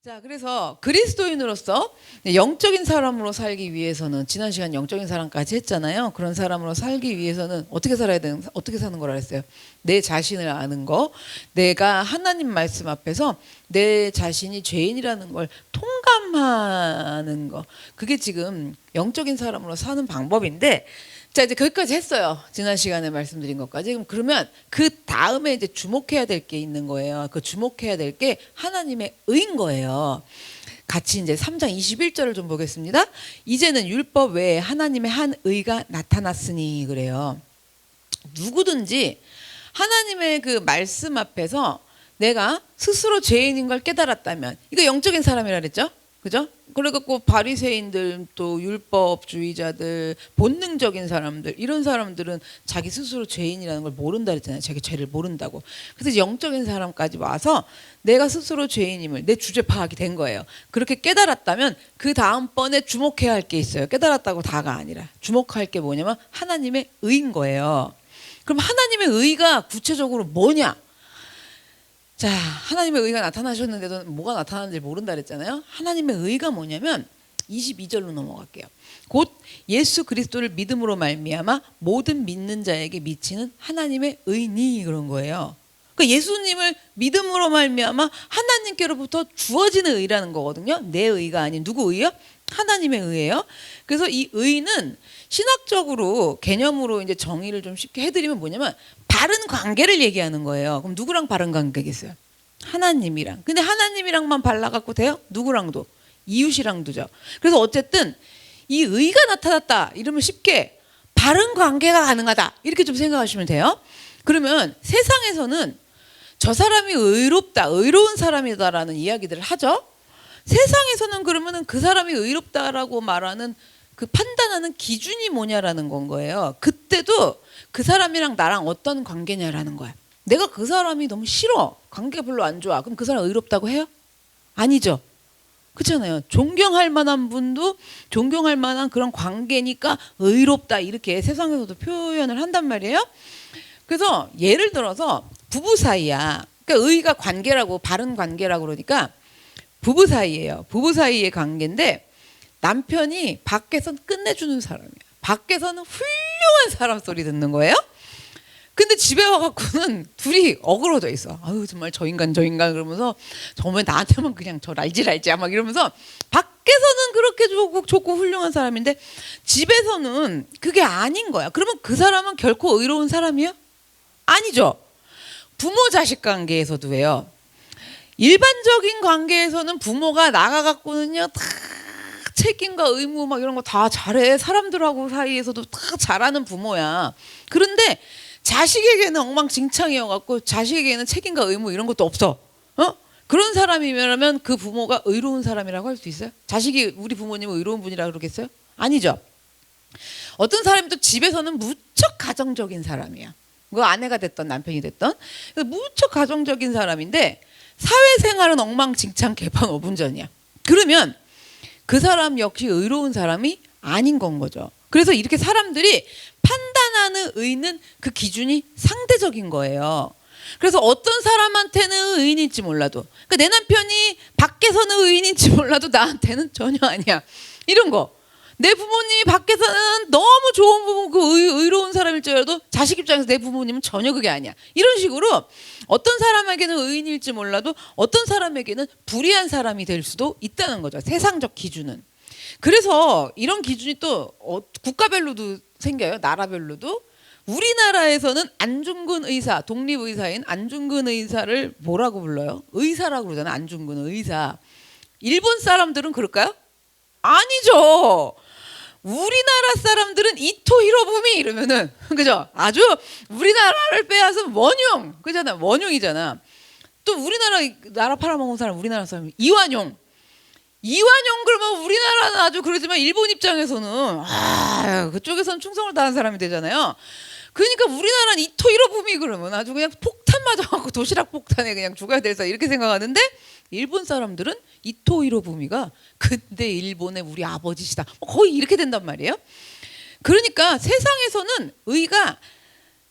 자, 그래서 그리스도인으로서 영적인 사람으로 살기 위해서는 지난 시간 영적인 사람까지 했잖아요. 그런 사람으로 살기 위해서는 어떻게 살아야 되는, 어떻게 사는 거라 했어요? 내 자신을 아는 거, 내가 하나님 말씀 앞에서 내 자신이 죄인이라는 걸 통감하는 거. 그게 지금 영적인 사람으로 사는 방법인데, 자, 이제 거기까지 했어요. 지난 시간에 말씀드린 것까지. 그러면 그 다음에 이제 주목해야 될 게 있는 거예요. 그 주목해야 될 게 하나님의 의인 거예요. 같이 이제 3장 21절을 좀 보겠습니다. 이제는 율법 외에 하나님의 한 의가 나타났으니 그래요. 누구든지 하나님의 그 말씀 앞에서 내가 스스로 죄인인 걸 깨달았다면, 이거 영적인 사람이라 그랬죠? 그죠? 그래갖고 바리새인들, 또 율법주의자들, 본능적인 사람들, 이런 사람들은 자기 스스로 죄인이라는 걸 모른다 그랬잖아요. 자기 죄를 모른다고. 그래서 영적인 사람까지 와서 내가 스스로 죄인임을 내 주제 파악이 된 거예요. 그렇게 깨달았다면 그 다음번에 주목해야 할 게 있어요. 깨달았다고 다가 아니라 주목할 게 뭐냐면 하나님의 의인 거예요. 그럼 하나님의 의가 구체적으로 뭐냐? 자, 하나님의 의가 나타나셨는데도 뭐가 나타나는지 모른다 그랬잖아요. 하나님의 의가 뭐냐면 22절로 넘어갈게요. 곧 예수 그리스도를 믿음으로 말미암아 모든 믿는 자에게 미치는 하나님의 의니, 그런 거예요. 그러니까 예수님을 믿음으로 말미암아 하나님께로부터 주어지는 의라는 거거든요. 내 의가 아닌 누구 의요? 하나님의 의예요. 그래서 이 의는 신학적으로 개념으로 이제 정의를 좀 쉽게 해드리면 뭐냐면 바른 관계를 얘기하는 거예요. 그럼 누구랑 바른 관계겠어요? 하나님이랑. 근데 하나님이랑만 발라갖고 돼요? 누구랑도? 이웃이랑도죠. 그래서 어쨌든 이 의가 나타났다 이러면 쉽게 바른 관계가 가능하다 이렇게 좀 생각하시면 돼요. 그러면 세상에서는 저 사람이 의롭다, 의로운 사람이다라는 이야기들을 하죠. 세상에서는 그러면은 그 사람이 의롭다라고 말하는 그 판단하는 기준이 뭐냐라는 건 거예요. 그때도 그 사람이랑 나랑 어떤 관계냐라는 거야. 내가 그 사람이 너무 싫어, 관계가 별로 안 좋아, 그럼 그 사람 의롭다고 해요? 아니죠. 그렇잖아요. 존경할 만한 분도 존경할 만한 그런 관계니까 의롭다 이렇게 세상에서도 표현을 한단 말이에요. 그래서 예를 들어서 부부 사이야. 그러니까 의가 관계라고, 바른 관계라고 그러니까 부부 사이예요. 부부 사이의 관계인데 남편이 밖에선 끝내주는 사람이야. 밖에서는 훌륭한 사람 소리 듣는 거예요. 근데 집에 와갖고는 둘이 어그러져 있어. 아유 정말 저 인간 그러면서 정말 나한테만 그냥 저 랄지 막 이러면서 밖에서는 그렇게 좋고 훌륭한 사람인데 집에서는 그게 아닌 거야. 그러면 그 사람은 결코 의로운 사람이에요? 아니죠. 부모 자식 관계에서도예요. 일반적인 관계에서는 부모가 나가갖고는요 다 책임과 의무 막 이런 거 다 잘해. 사람들하고 사이에서도 다 잘하는 부모야. 그런데 자식에게는 엉망진창이어갖고 자식에게는 책임과 의무 이런 것도 없어. 그런 사람이면 그 부모가 의로운 사람이라고 할 수 있어요? 자식이 우리 부모님은 의로운 분이라고 그러겠어요? 아니죠. 어떤 사람이 또 집에서는 무척 가정적인 사람이야. 그 아내가 됐던 남편이 됐던 무척 가정적인 사람인데 사회생활은 엉망진창 개판 5분 전이야. 그러면 그 사람 역시 의로운 사람이 아닌 건 거죠. 그래서 이렇게 사람들이 판단하는 의는 그 기준이 상대적인 거예요. 그래서 어떤 사람한테는 의인일지 몰라도, 그러니까 내 남편이 밖에서는 의인인지 몰라도 나한테는 전혀 아니야. 이런 거. 내 부모님이 밖에서는 너무 좋은 부모, 그 의로운 사람일지라도 자식 입장에서 내 부모님은 전혀 그게 아니야. 이런 식으로 어떤 사람에게는 의인일지 몰라도 어떤 사람에게는 불의한 사람이 될 수도 있다는 거죠. 세상적 기준은. 그래서 이런 기준이 또 국가별로도 생겨요. 나라별로도. 우리나라에서는 안중근 의사, 독립의사인 안중근 의사를 뭐라고 불러요? 의사라고 그러잖아요. 안중근 의사. 일본 사람들은 그럴까요? 아니죠. 우리나라 사람들은 이토 히로부미 이러면은 그죠? 아주 우리나라를 빼앗은 원흉 그잖아. 원흉이잖아. 또 나라 팔아먹은 사람 우리나라 사람 이완용 그러면 우리나라는 아주 그러지만 일본 입장에서는 그쪽에서는 충성을 다한 사람이 되잖아요. 그러니까 우리나라는 이토 히로부미 그러면 아주 그냥 폭탄 맞아갖고 도시락 폭탄에 그냥 죽어야 돼서 이렇게 생각하는데 일본 사람들은 이토 히로부미가 근데 일본의 우리 아버지시다. 거의 이렇게 된단 말이에요. 그러니까 세상에서는 의가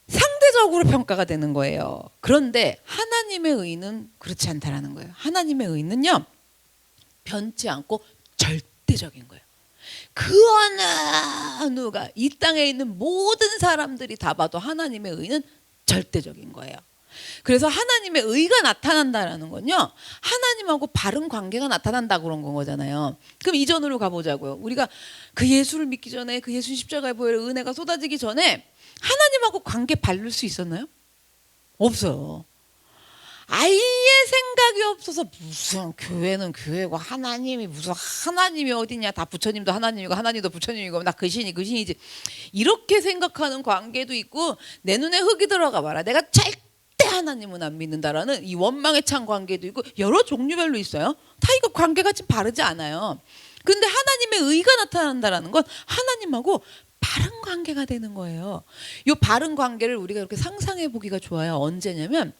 상대적으로 평가가 되는 거예요. 그런데 하나님의 의는 그렇지 않다라는 거예요. 하나님의 의는요. 변치 않고 절대적인 거예요. 그 어느 누가 이 땅에 있는 모든 사람들이 다 봐도 하나님의 의는 절대적인 거예요. 그래서 하나님의 의가 나타난다라는 건요, 하나님하고 바른 관계가 나타난다 그런 거잖아요. 그럼 이전으로 가보자고요. 우리가 그 예수를 믿기 전에, 그 예수 십자가의 보혈의 은혜가 쏟아지기 전에 하나님하고 관계 바를 수 있었나요? 없어요. 아예 생각이 없어서 무슨 교회는 교회고 하나님이 무슨 하나님이 어디냐, 다 부처님도 하나님이고 하나님도 부처님이고 나 그 신이 그 신이지, 이렇게 생각하는 관계도 있고, 내 눈에 흙이 들어가 봐라 내가 절대 하나님은 안 믿는다라는 이 원망에 찬 관계도 있고, 여러 종류별로 있어요. 다 이거 관계가 좀 바르지 않아요. 근데 하나님의 의가 나타난다라는 건 하나님하고 바른 관계가 되는 거예요. 이 바른 관계를 우리가 이렇게 상상해 보기가 좋아요. 언제냐면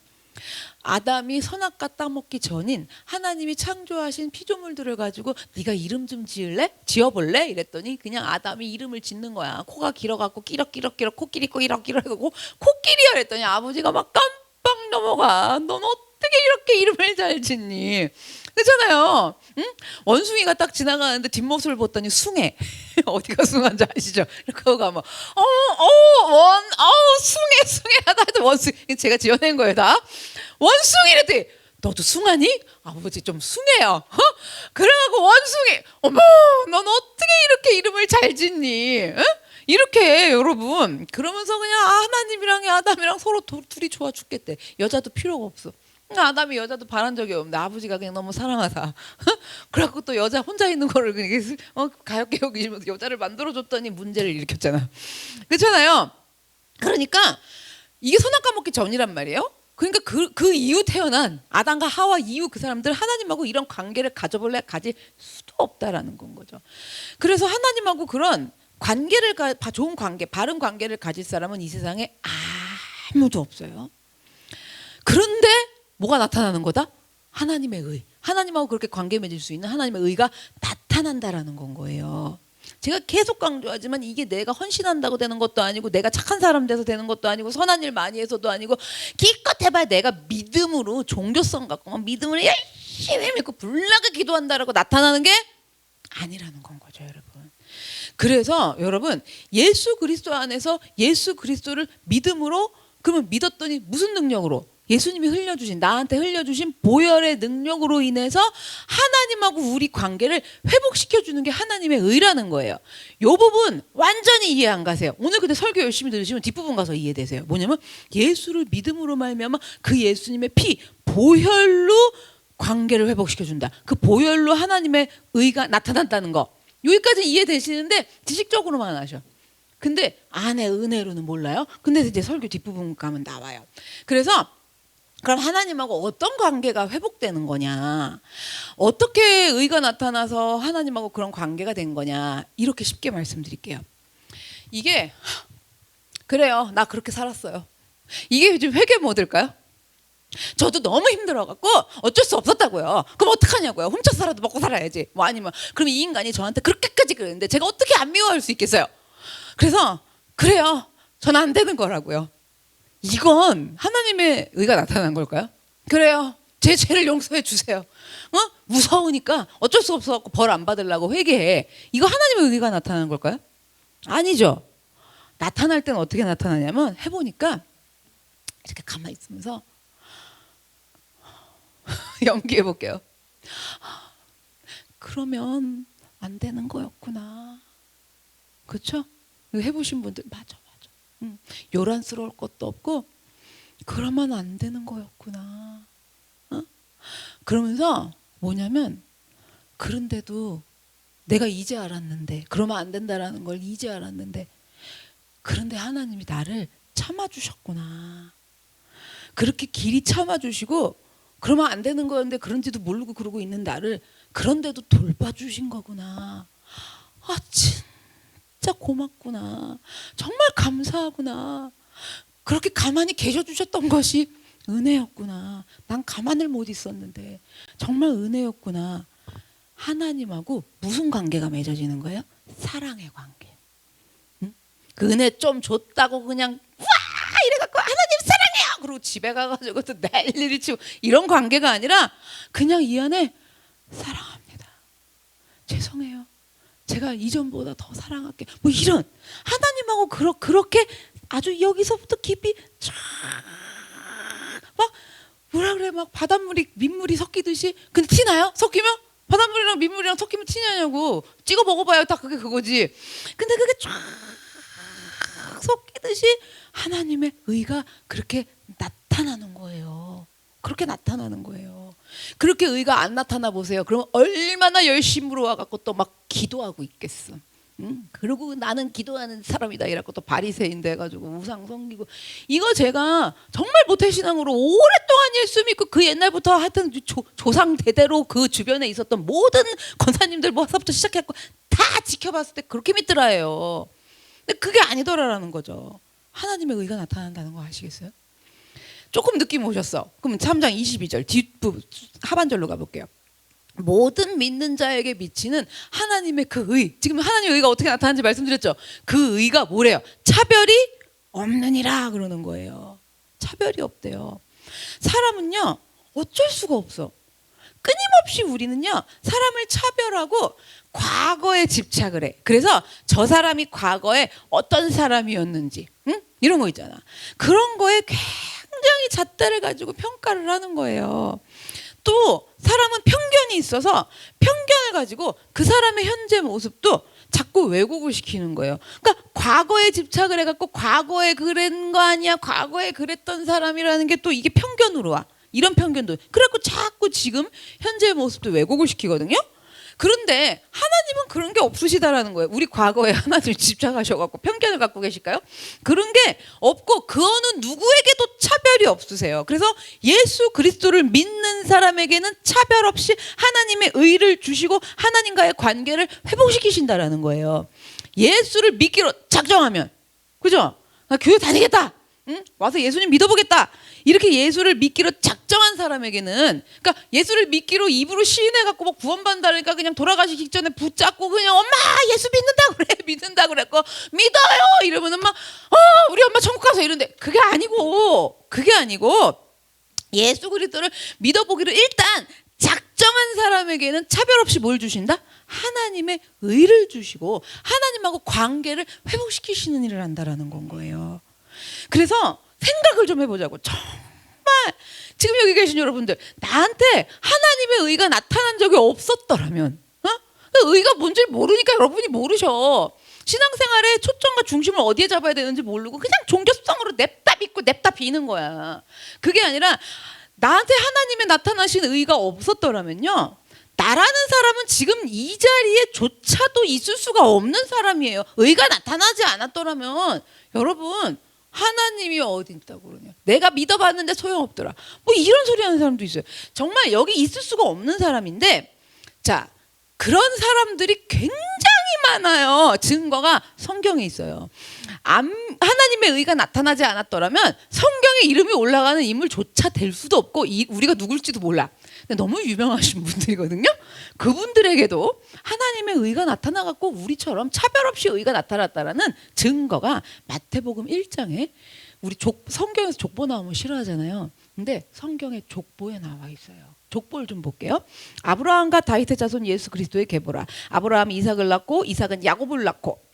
아담이 선악과 따먹기 전인 하나님이 창조하신 피조물들을 가지고 네가 이름 좀 지어볼래? 이랬더니 그냥 아담이 이름을 짓는 거야. 코가 길어갖고 끼럭끼럭끼럭 코끼리 끼럭끼럭하고 코끼리야 그랬더니 아버지가 막 깜빡 넘어가. 넌 어떻게 이렇게 이름을 잘 짓니? 그렇잖아요. 응? 원숭이가 딱 지나가는데 뒷모습을 봤더니 숭해. 어디가 숭한지 아시죠? 이렇게 하고 가면 숭해하다. 하여튼 원숭이, 제가 지어낸 거예요 다. 원숭이 이랬더니 너도 숭하니? 아버지 좀 숭해요. 그래갖고 원숭이, 어머 넌 어떻게 이렇게 이름을 잘 짓니? 응? 이렇게 여러분, 그러면서 그냥 하나님이랑 아담이랑 서로 둘이 좋아 죽겠대. 여자도 필요가 없어. 아담이 여자도 바란 적이 없는데 아버지가 그냥 너무 사랑하다. 그래갖고 또 여자 혼자 있는 거를 그냥 가엾게 여기면서 여자를 만들어줬더니 문제를 일으켰잖아. 그렇잖아요. 그러니까 이게 선악과 먹기 전이란 말이에요. 그러니까 그 이후 태어난 아담과 하와 이후 그 사람들 하나님하고 이런 관계를 가져볼래 가질 수도 없다라는 건 거죠. 그래서 하나님하고 그런 관계를 좋은 관계, 바른 관계를 가질 사람은 이 세상에 아무도 없어요. 그런데 뭐가 나타나는 거다? 하나님의 의. 하나님하고 그렇게 관계 맺을 수 있는 하나님의 의가 나타난다라는 건 거예요. 제가 계속 강조하지만 이게 내가 헌신한다고 되는 것도 아니고, 내가 착한 사람 돼서 되는 것도 아니고, 선한 일 많이 해서도 아니고, 기껏 해봐야 내가 믿음으로, 종교성 갖고 믿음을 열심히 믿고 불나게 기도한다라고 나타나는 게 아니라는 건 거죠, 여러분. 그래서 여러분, 예수 그리스도 안에서 예수 그리스도를 믿음으로, 그러면 믿었더니 무슨 능력으로? 예수님이 나한테 흘려주신 보혈의 능력으로 인해서 하나님하고 우리 관계를 회복시켜주는 게 하나님의 의라는 거예요. 이 부분 완전히 이해 안 가세요. 오늘 근데 설교 열심히 들으시면 뒷부분 가서 이해되세요. 뭐냐면 예수를 믿음으로 말미암아 그 예수님의 피, 보혈로 관계를 회복시켜준다. 그 보혈로 하나님의 의가 나타난다는 거. 여기까지 이해되시는데 지식적으로만 하셔. 근데 안에 은혜로는 몰라요. 근데 이제 설교 뒷부분 가면 나와요. 그래서 그럼 하나님하고 어떤 관계가 회복되는 거냐, 어떻게 의가 나타나서 하나님하고 그런 관계가 된 거냐, 이렇게 쉽게 말씀드릴게요. 이게 그래요, 나 그렇게 살았어요. 이게 좀 회개 모드일까요? 저도 너무 힘들어갖고 어쩔 수 없었다고요. 그럼 어떡하냐고요. 훔쳐 살아도 먹고 살아야지. 뭐 아니면 그럼 이 인간이 저한테 그렇게까지 그랬는데 제가 어떻게 안 미워할 수 있겠어요. 그래서 그래요, 저는 안 되는 거라고요. 이건 하나님의 의가 나타난 걸까요? 그래요, 제 죄를 용서해 주세요. 무서우니까 어쩔 수 없어갖고 벌 안 받으려고 회개해. 이거 하나님의 의가 나타나는 걸까요? 아니죠. 나타날 때는 어떻게 나타나냐면, 해보니까 이렇게 가만히 있으면서 연기해 볼게요. 그러면 안 되는 거였구나. 그렇죠? 이거 해보신 분들 맞아. 요란스러울 것도 없고, 그러면 안 되는 거였구나. 그러면서 뭐냐면, 그런데도 내가 이제 알았는데, 그러면 안 된다라는 걸 이제 알았는데, 그런데 하나님이 나를 참아주셨구나. 그렇게 길이 참아주시고, 그러면 안 되는 거였는데 그런지도 모르고 그러고 있는 나를 그런데도 돌봐주신 거구나. 진짜 고맙구나. 정말 감사하구나. 그렇게 가만히 계셔주셨던 것이 은혜였구나. 난 가만을 못 있었는데 정말 은혜였구나. 하나님하고 무슨 관계가 맺어지는 거예요? 사랑의 관계. 응? 그 은혜 좀 줬다고 그냥 와 이래갖고 하나님 사랑해요 그리고 집에 가가지고 또 난리를 치고 이런 관계가 아니라, 그냥 이 안에 사랑합니다. 죄송해요. 제가 이전보다 더 사랑할게. 뭐 이런 하나님하고 그렇게 아주 여기서부터 깊이 쫙 막 뭐라 그래 막 바닷물이 민물이 섞이듯이. 근데 티나요? 섞이면? 바닷물이랑 민물이랑 섞이면 티냐냐고. 찍어 먹어봐요. 다 그게 그거지. 근데 그게 쫙 섞이듯이 하나님의 의가 그렇게 나타나는 거예요. 그렇게 나타나는 거예요. 그렇게 의가 안 나타나 보세요. 그러면 얼마나 열심으로 와갖고 또 막 기도하고 있겠어. 그리고 나는 기도하는 사람이다 이래갖고 또 바리새인 돼가지고 우상 섬기고. 이거 제가 정말 모태신앙으로 오랫동안 예수 믿고 그 옛날부터 하여튼 조상 대대로 그 주변에 있었던 모든 권사님들 뭐서부터 시작했고 다 지켜봤을 때 그렇게 믿더라예요. 근데 그게 아니더라라는 거죠. 하나님의 의가 나타난다는 거 아시겠어요? 조금 느낌 오셨어. 그럼 3장 22절 뒷부분 하반절로 가볼게요. 모든 믿는 자에게 미치는 하나님의 그 의. 지금 하나님의 의가 어떻게 나타나는지 말씀드렸죠. 그 의가 뭐래요? 차별이 없느니라 그러는 거예요. 차별이 없대요. 사람은요 어쩔 수가 없어. 끊임없이 우리는요 사람을 차별하고 과거에 집착을 해. 그래서 저 사람이 과거에 어떤 사람이었는지 이런 거 있잖아. 그런 거에 굉장히 잣대를 가지고 평가를 하는 거예요. 또 사람은 편견이 있어서 편견을 가지고 그 사람의 현재 모습도 자꾸 왜곡을 시키는 거예요. 그러니까 과거에 집착을 해갖고 과거에 그런 거 아니야, 과거에 그랬던 사람이라는 게 또 이게 편견으로 와. 이런 편견도. 그래갖고 자꾸 지금 현재의 모습도 왜곡을 시키거든요. 그런데 하나님은 그런 게 없으시다라는 거예요. 우리 과거에 하나님 집착하셔갖고 편견을 갖고 계실까요? 그런 게 없고 그 어느 누구에게도 차별이 없으세요. 그래서 예수 그리스도를 믿는 사람에게는 차별 없이 하나님의 의를 주시고 하나님과의 관계를 회복시키신다라는 거예요. 예수를 믿기로 작정하면, 그죠? 나 교회 다니겠다. 와서 예수님 믿어보겠다. 이렇게 예수를 믿기로 작정한 사람에게는, 그러니까 예수를 믿기로 입으로 시인해갖고 뭐 구원받는다니까 그냥 돌아가시기 직전에 붙잡고 그냥 엄마 예수 믿는다 그래 믿는다 그랬고 믿어요 이러면은 막 우리 엄마 천국 가서 이런데 그게 아니고 예수 그리스도를 믿어보기로 일단 작정한 사람에게는 차별 없이 뭘 주신다? 하나님의 의를 주시고 하나님하고 관계를 회복시키시는 일을 한다라는 건 거예요. 그래서 생각을 좀 해보자고. 정말 지금 여기 계신 여러분들 나한테 하나님의 의가 나타난 적이 없었더라면 의가 뭔지 모르니까 여러분이 모르셔. 신앙생활의 초점과 중심을 어디에 잡아야 되는지 모르고 그냥 종교성으로 냅다 믿고 냅다 비는 거야. 그게 아니라 나한테 하나님의 나타나신 의가 없었더라면요 나라는 사람은 지금 이 자리에조차도 있을 수가 없는 사람이에요. 의가 나타나지 않았더라면 여러분 하나님이 어디 있다고 그러냐. 내가 믿어봤는데 소용없더라. 뭐 이런 소리 하는 사람도 있어요. 정말 여기 있을 수가 없는 사람인데 자 그런 사람들이 굉장히 많아요. 증거가 성경에 있어요. 하나님의 의가 나타나지 않았더라면 성경에 이름이 올라가는 인물조차 될 수도 없고 우리가 누굴지도 몰라. 근데 너무 유명하신 분들이거든요. 그분들에게도 하나님의 의가 나타나갖고 우리처럼 차별 없이 의가 나타났다라는 증거가 마태복음 1장에 우리 성경에서 족보 나오면 싫어하잖아요. 근데 성경에 족보에 나와 있어요. 족보를 좀 볼게요. 아브라함과 다윗의 자손 예수 그리스도의 계보라. 아브라함이 이삭을 낳고 이삭은 야곱을 낳고.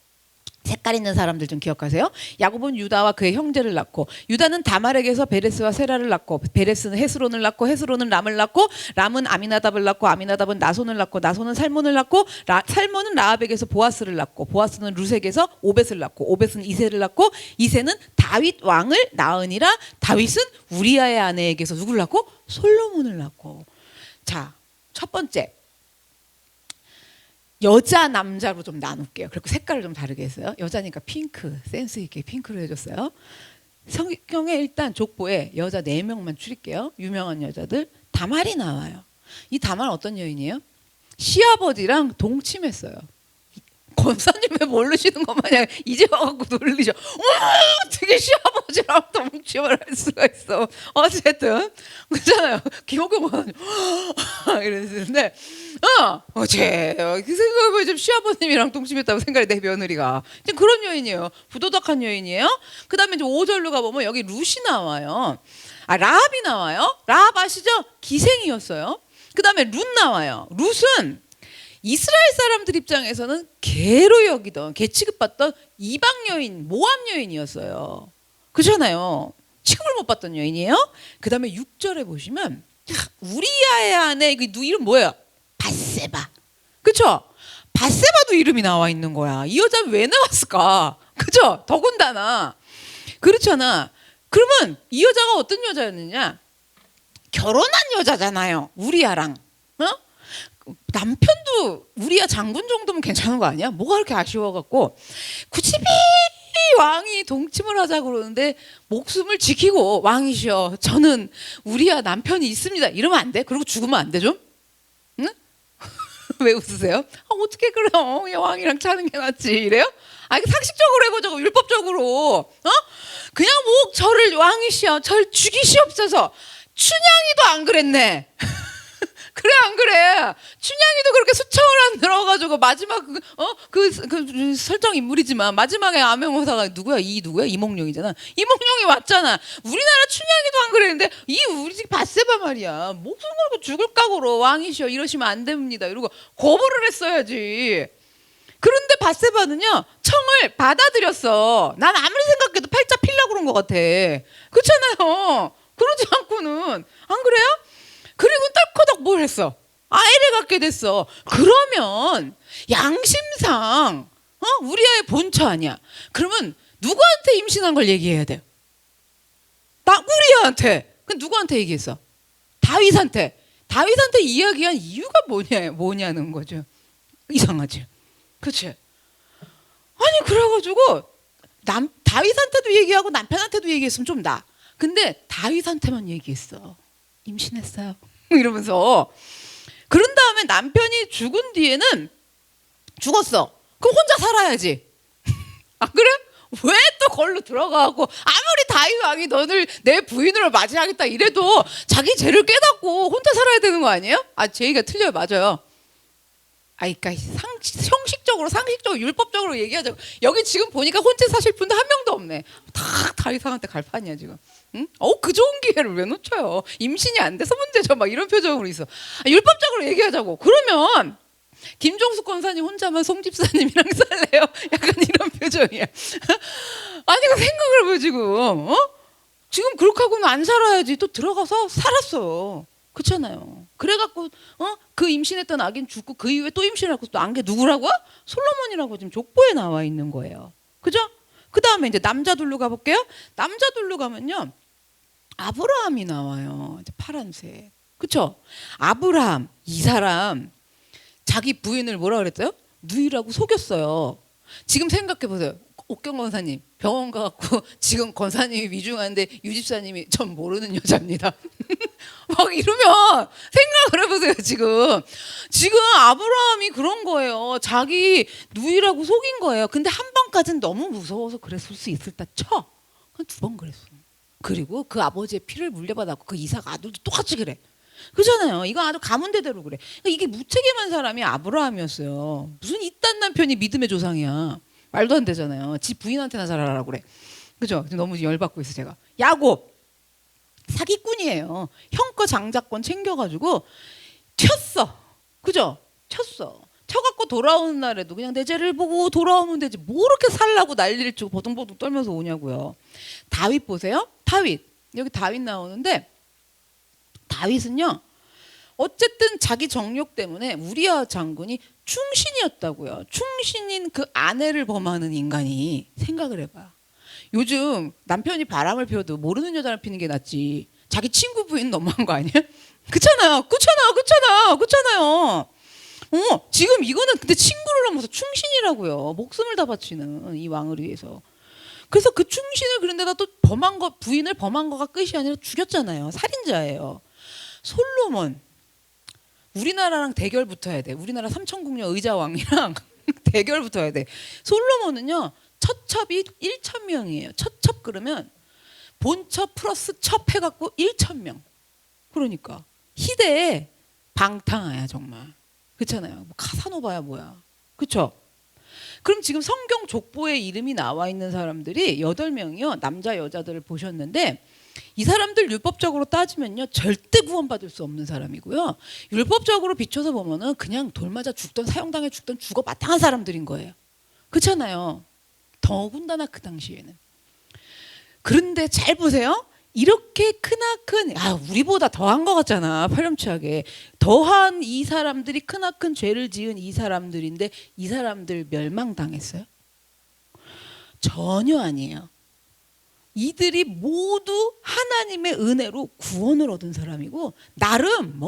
색깔 있는 사람들 좀 기억하세요. 야곱은 유다와 그의 형제를 낳고 유다는 다말에게서 베레스와 세라를 낳고 베레스는 헤스론을 낳고 헤스론은 람을 낳고 람은 아미나답을 낳고 아미나답은 나손을 낳고 나손은 살몬을 낳고 살몬은 라합에게서 보아스를 낳고 보아스는 루색에서 오벳을 낳고 오벳은 이새를 낳고 이새는 다윗 왕을 낳으니라. 다윗은 우리아의 아내에게서 누굴 낳고? 솔로몬을 낳고. 자, 첫 번째 여자 남자로 좀 나눌게요. 그리고 색깔을 좀 다르게 했어요. 여자니까 핑크, 센스 있게 핑크로 해줬어요. 성경에 일단 족보에 여자 4명만 추릴게요. 유명한 여자들. 다말이 나와요. 이 다말 어떤 여인이에요? 시아버지랑 동침했어요. 권사님 왜 모르시는 것 마냥 이제 와갖고 놀리죠. 어떻게 시아버지랑 동침을 할 수가 있어. 어쨌든 그렇잖아요. 김옥경 권사님 이러시는데 생각해보면 좀 시아버님이랑 동침했다고 생각해. 내 며느리가 지금 그런 여인이에요. 부도덕한 여인이에요. 그 다음에 이제 5절로 가보면 여기 룻이 나와요. 라합이 나와요. 라합 아시죠? 기생이었어요. 그 다음에 룻 나와요. 룻은 이스라엘 사람들 입장에서는 개로 여기던, 개 취급받던 이방 여인, 모압 여인이었어요. 그렇잖아요. 취급을 못 받던 여인이에요. 그 다음에 6절에 보시면 우리아의 아내, 그 이름 뭐예요? 밧세바. 그쵸? 밧세바도 이름이 나와 있는 거야. 이 여자 왜 나왔을까? 그죠? 더군다나 그렇잖아. 그러면 이 여자가 어떤 여자였느냐? 결혼한 여자잖아요. 우리아랑. 어? 남편도 우리아 장군 정도면 괜찮은 거 아니야? 뭐가 그렇게 아쉬워갖고 굳이 왕이 동침을 하자고 그러는데 목숨을 지키고 왕이시여 저는 우리아 남편이 있습니다 이러면 안 돼? 그리고 죽으면 안 돼 좀? 응? 왜 웃으세요? 어떻게 그래요? 왕이랑 차는 게 낫지 이래요? 상식적으로 해보자고 율법적으로 그냥 뭐 저를 왕이시여 저를 죽이시옵소서. 춘향이도 안 그랬네. 그래 안 그래? 춘향이도 그렇게 수청을 안 들어가지고 마지막 그 설정 인물이지만 마지막에 암행어사가 누구야? 이몽룡이잖아. 이몽룡이 왔잖아. 우리나라 춘향이도 안 그랬는데 우리 집 밧세바 말이야. 목숨 걸고 죽을 각오로 왕이시여 이러시면 안 됩니다. 이러고 거부를 했어야지. 그런데 밧세바는요 청을 받아들였어. 난 아무리 생각해도 팔자 필라고 그런 것 같아. 그렇잖아요. 그러지 않고는 안 그래요? 그리고 딸커덕 뭘 했어? 아이를 갖게 됐어. 그러면 양심상 우리아의 본처 아니야. 그러면 누구한테 임신한 걸 얘기해야 돼요? 우리아한테. 그 누구한테 얘기했어? 다윗한테. 다윗한테 이야기한 이유가 뭐냐는 거죠. 이상하지? 그렇지? 아니 그래가지고 다윗한테도 얘기하고 남편한테도 얘기했으면 좀 나. 근데 다윗한테만 얘기했어. 임신했어요. 이러면서. 그런 다음에 남편이 죽은 뒤에는 죽었어. 그럼 혼자 살아야지. 아 그래? 왜 또 걸로 들어가고 아무리 다윗 왕이 너를 내 부인으로 맞이하겠다 이래도 자기 죄를 깨닫고 혼자 살아야 되는 거 아니에요? 제 얘기가 틀려요. 맞아요. 그러니까 상식적으로 율법적으로 얘기하자고. 여기 지금 보니까 혼자 사실 분도 한 명도 없네. 다 다윗왕한테 갈 판이야 지금. 응? 그 좋은 기회를 왜 놓쳐요? 임신이 안 돼서 문제죠. 막 이런 표정으로 있어. 율법적으로 얘기하자고. 그러면 김종숙 권사님 혼자만 송 집사님이랑 살래요? 약간 이런 표정이야. 아니 그 생각을 해봐 지금. 지금 그렇게 하고는 안 살아야지. 또 들어가서 살았어. 그렇잖아요. 그래갖고 그 임신했던 아기는 죽고 그 이후에 또 임신하고 또 안 게 누구라고? 솔로몬이라고 지금 족보에 나와 있는 거예요. 그죠? 그 다음에 이제 남자들로 가볼게요. 남자들로 가면요 아브라함이 나와요. 이제 파란색. 그쵸? 아브라함 이 사람 자기 부인을 뭐라 그랬어요? 누이라고 속였어요. 지금 생각해 보세요. 옥경 권사님 병원 가갖고 지금 권사님이 위중한데 유 집사님이 전 모르는 여자입니다. 막 이러면 생각을 해보세요. 지금 아브라함이 그런 거예요. 자기 누이라고 속인 거예요. 근데 한 번까지는 너무 무서워서 그랬을 수 있을다 쳐. 한 2번 그랬어. 그리고 그 아버지의 피를 물려받았고 그 이삭 아들도 똑같이 그래. 그잖아요. 이거 아주 가문대대로 그래. 그러니까 이게 무책임한 사람이 아브라함이었어요. 무슨 이딴 남편이 믿음의 조상이야. 말도 안 되잖아요. 지 부인한테나 잘하라고 그래. 그죠? 너무 열받고 있어 제가. 야곱 사기꾼이에요. 형 거 장자권 챙겨가지고 튀었어. 그죠? 튀었어. 쳐갖고 돌아오는 날에도 그냥 내 죄를 보고 돌아오면 되지. 뭐 이렇게 살라고 난리를 치고 버둥버둥 떨면서 오냐고요. 다윗 보세요. 다윗. 여기 다윗 나오는데 다윗은요. 어쨌든 자기 정욕 때문에 우리아 장군이 충신이었다고요. 충신인 그 아내를 범하는 인간이 생각을 해봐요. 요즘 남편이 바람을 피워도 모르는 여자를 피는 게 낫지. 자기 친구 부인 너무한 거 아니에요? 그렇잖아요. 지금 이거는 근데 친구를 넘어서 충신이라고요. 목숨을 다 바치는 이 왕을 위해서. 그래서 그 충신을 그런데다 또 범한 거 부인을 범한 거가 끝이 아니라 죽였잖아요. 살인자예요. 솔로몬 우리나라랑 대결 붙어야 돼. 우리나라 삼천국녀 의자왕이랑 대결 붙어야 돼. 솔로몬은요 처첩이 1,000명이에요. 처첩 그러면 본첩 플러스 첩 해갖고 1,000명. 그러니까 희대의 방탕아야 정말. 그렇잖아요. 뭐 카사노바야 뭐야. 그렇죠? 그럼 지금 성경 족보에 이름이 나와 있는 사람들이 8명이요. 남자 여자들을 보셨는데 이 사람들 율법적으로 따지면요 절대 구원받을 수 없는 사람이고요. 율법적으로 비춰서 보면은 그냥 돌 맞아 죽던 사형당해 죽던 죽어 마땅한 사람들인 거예요. 그렇잖아요. 더군다나 그 당시에는. 그런데 잘 보세요. 이렇게 크나큰 우리보다 더한 것 같잖아. 파렴치하게 더한 이 사람들이 크나큰 죄를 지은 이 사람들인데 이 사람들 멸망당했어요? 전혀 아니에요. 이들이 모두 하나님의 은혜로 구원을 얻은 사람이고 나름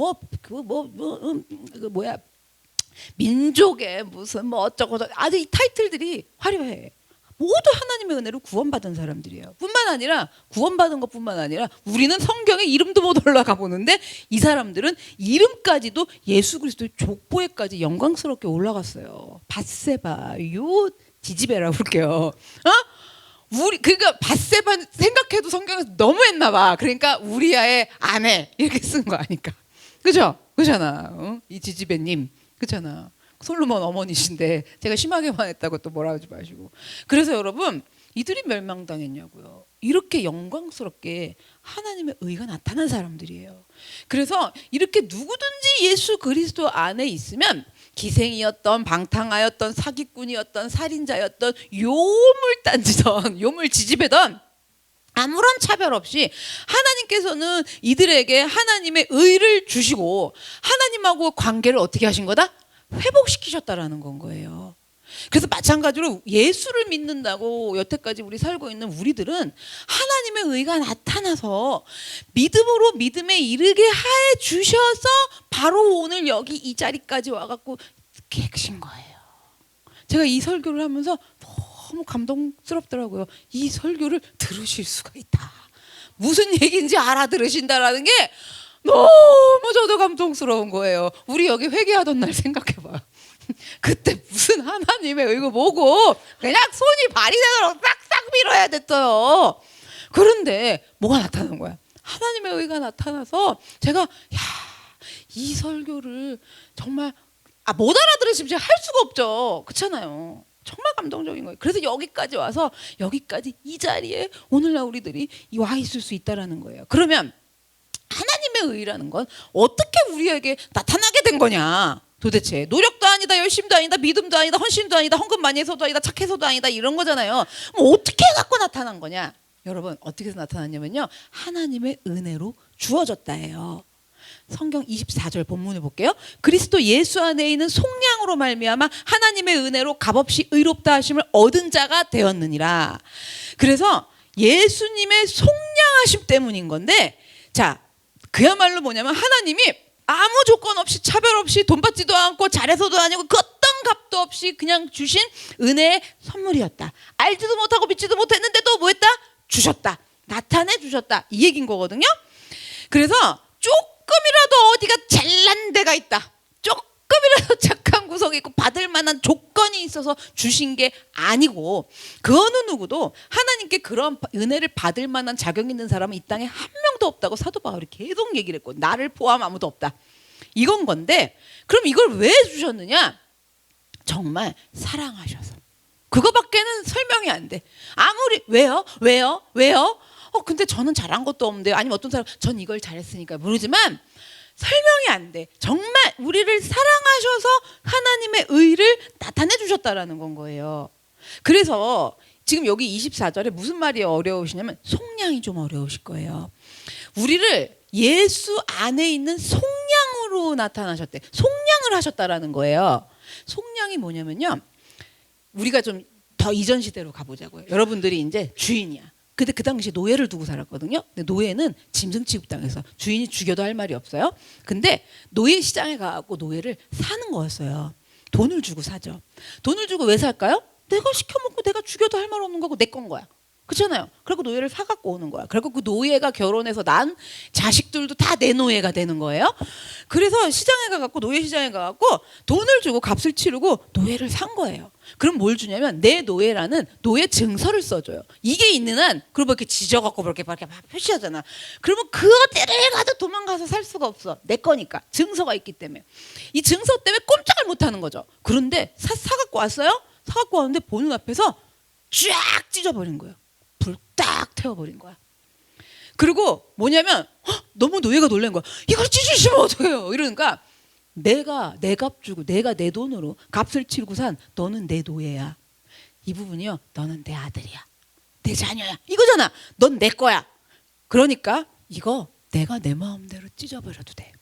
민족의 무슨 어쩌고 아주 이 타이틀들이 화려해. 모두 하나님의 은혜로 구원받은 사람들이에요. 뿐만 아니라 구원받은 것뿐만 아니라 우리는 성경에 이름도 못 올라가 보는데 이 사람들은 이름까지도 예수 그리스도의 족보에까지 영광스럽게 올라갔어요. 밧세바 요 지지배라고 볼게요. 그러니까 밧세바 생각해도 성경에서 너무했나 봐. 그러니까 우리아의 아내 이렇게 쓴 거 아니까. 그죠? 그잖아. 이 지지배님. 그잖아. 솔로몬 어머니신데 제가 심하게만 했다고 또 뭐라 하지 마시고. 그래서 여러분 이들이 멸망당했냐고요. 이렇게 영광스럽게 하나님의 의가 나타난 사람들이에요. 그래서 이렇게 누구든지 예수 그리스도 안에 있으면 기생이었던 방탕하였던 사기꾼이었던 살인자였던 요물단지던 요물지지배던 아무런 차별 없이 하나님께서는 이들에게 하나님의 의를 주시고 하나님하고 관계를 어떻게 하신 거다? 회복시키셨다라는 건 거예요. 그래서 마찬가지로 예수를 믿는다고 여태까지 우리 살고 있는 우리들은 하나님의 의가 나타나서 믿음으로 믿음에 이르게 해 주셔서 바로 오늘 여기 이 자리까지 와갖고 계신 거예요. 제가 이 설교를 하면서 너무 감동스럽더라고요. 이 설교를 들으실 수가 있다. 무슨 얘기인지 알아들으신다라는 게 너무 저도 감동스러운 거예요. 우리 여기 회개하던 날 생각해봐요. 그때 무슨 하나님의 의고 뭐고 그냥 손이 발이 되도록 싹싹 밀어야 됐어요. 그런데 뭐가 나타난 거야? 하나님의 의가 나타나서 제가 이 설교를 정말 못 알아들으시면 할 수가 없죠. 그렇잖아요. 정말 감동적인 거예요. 그래서 여기까지 와서 여기까지 이 자리에 오늘날 우리들이 와 있을 수 있다라는 거예요. 그러면 하나님의 의라는 건 어떻게 우리에게 나타나게 된 거냐? 도대체 노력도 아니다, 열심도 아니다, 믿음도 아니다, 헌신도 아니다, 헌금 많이 해서도 아니다, 착해서도 아니다 이런 거잖아요. 그럼 어떻게 갖고 나타난 거냐? 여러분 어떻게 해서 나타났냐면요. 하나님의 은혜로 주어졌다예요. 성경 24절 본문을 볼게요. 그리스도 예수 안에 있는 속량으로 말미암아 하나님의 은혜로 값없이 의롭다 하심을 얻은 자가 되었느니라. 그래서 예수님의 속량하심 때문인 건데 자 그야말로 뭐냐면 하나님이 아무 조건 없이 차별 없이 돈 받지도 않고 잘해서도 아니고 그 어떤 값도 없이 그냥 주신 은혜의 선물이었다. 알지도 못하고 믿지도 못했는데도 뭐했다? 주셨다. 나타내 주셨다. 이 얘기인 거거든요. 그래서 조금이라도 어디가 잘난 데가 있다. 조금이라도 착한 구석이 있고 받을 만한 조건이 있어서 주신 게 아니고 그 어느 누구도 하나님께 그런 은혜를 받을 만한 자격 있는 사람은 이 땅에 한 명도 없다고 사도 바울이 계속 얘기를 했고 나를 포함 아무도 없다. 이건 건데 그럼 이걸 왜 주셨느냐? 정말 사랑하셔서. 그거밖에는 설명이 안 돼. 아무리 왜요? 근데 저는 잘한 것도 없는데 아니면 어떤 사람 전 이걸 잘했으니까 모르지만 설명이 안 돼. 정말 우리를 사랑하셔서 하나님의 의를 나타내 주셨다라는 건 거예요. 그래서 지금 여기 24절에 무슨 말이 어려우시냐면 속량이 좀 어려우실 거예요. 우리를 예수 안에 있는 속량으로 나타나셨대. 속량을 하셨다라는 거예요. 속량이 뭐냐면요. 우리가 좀 더 이전 시대로 가보자고요. 여러분들이 이제 주인이야. 근데 그 당시에 노예를 두고 살았거든요. 근데 노예는 짐승 취급당해서 주인이 죽여도 할 말이 없어요. 근데 노예 시장에 가고 노예를 사는 거였어요. 돈을 주고 사죠. 돈을 주고 왜 살까요? 내가 시켜먹고 내가 죽여도 할 말 없는 거고 내 건 거야. 그렇잖아요. 그리고 노예를 사갖고 오는 거야. 그리고 그 노예가 결혼해서 난 자식들도 다 내 노예가 되는 거예요. 그래서 시장에 가갖고 노예 시장에 가갖고 돈을 주고 값을 치르고 노예를 산 거예요. 그럼 뭘 주냐면 내 노예라는 노예 증서를 써줘요. 이게 있는 한 그리고 이렇게 지져갖고 이렇게 막 표시하잖아. 그러면 그 어디를 가도 도망가서 살 수가 없어. 내 거니까 증서가 있기 때문에 이 증서 때문에 꼼짝을 못하는 거죠. 그런데 사갖고 왔어요. 사갖고 왔는데 보는 앞에서 쫙 찢어버린 거예요. 불 딱 태워버린 거야. 그리고 뭐냐면 너무 노예가 놀란 거야. 이걸 찢으시면 어떡해요? 이러니까 내가 내 값 주고 내가 내 돈으로 값을 치르고 산 너는 내 노예야. 이 부분이요. 너는 내 아들이야. 내 자녀야. 이거잖아. 넌 내 거야. 그러니까 이거 내가 내 마음대로 찢어버려도 돼.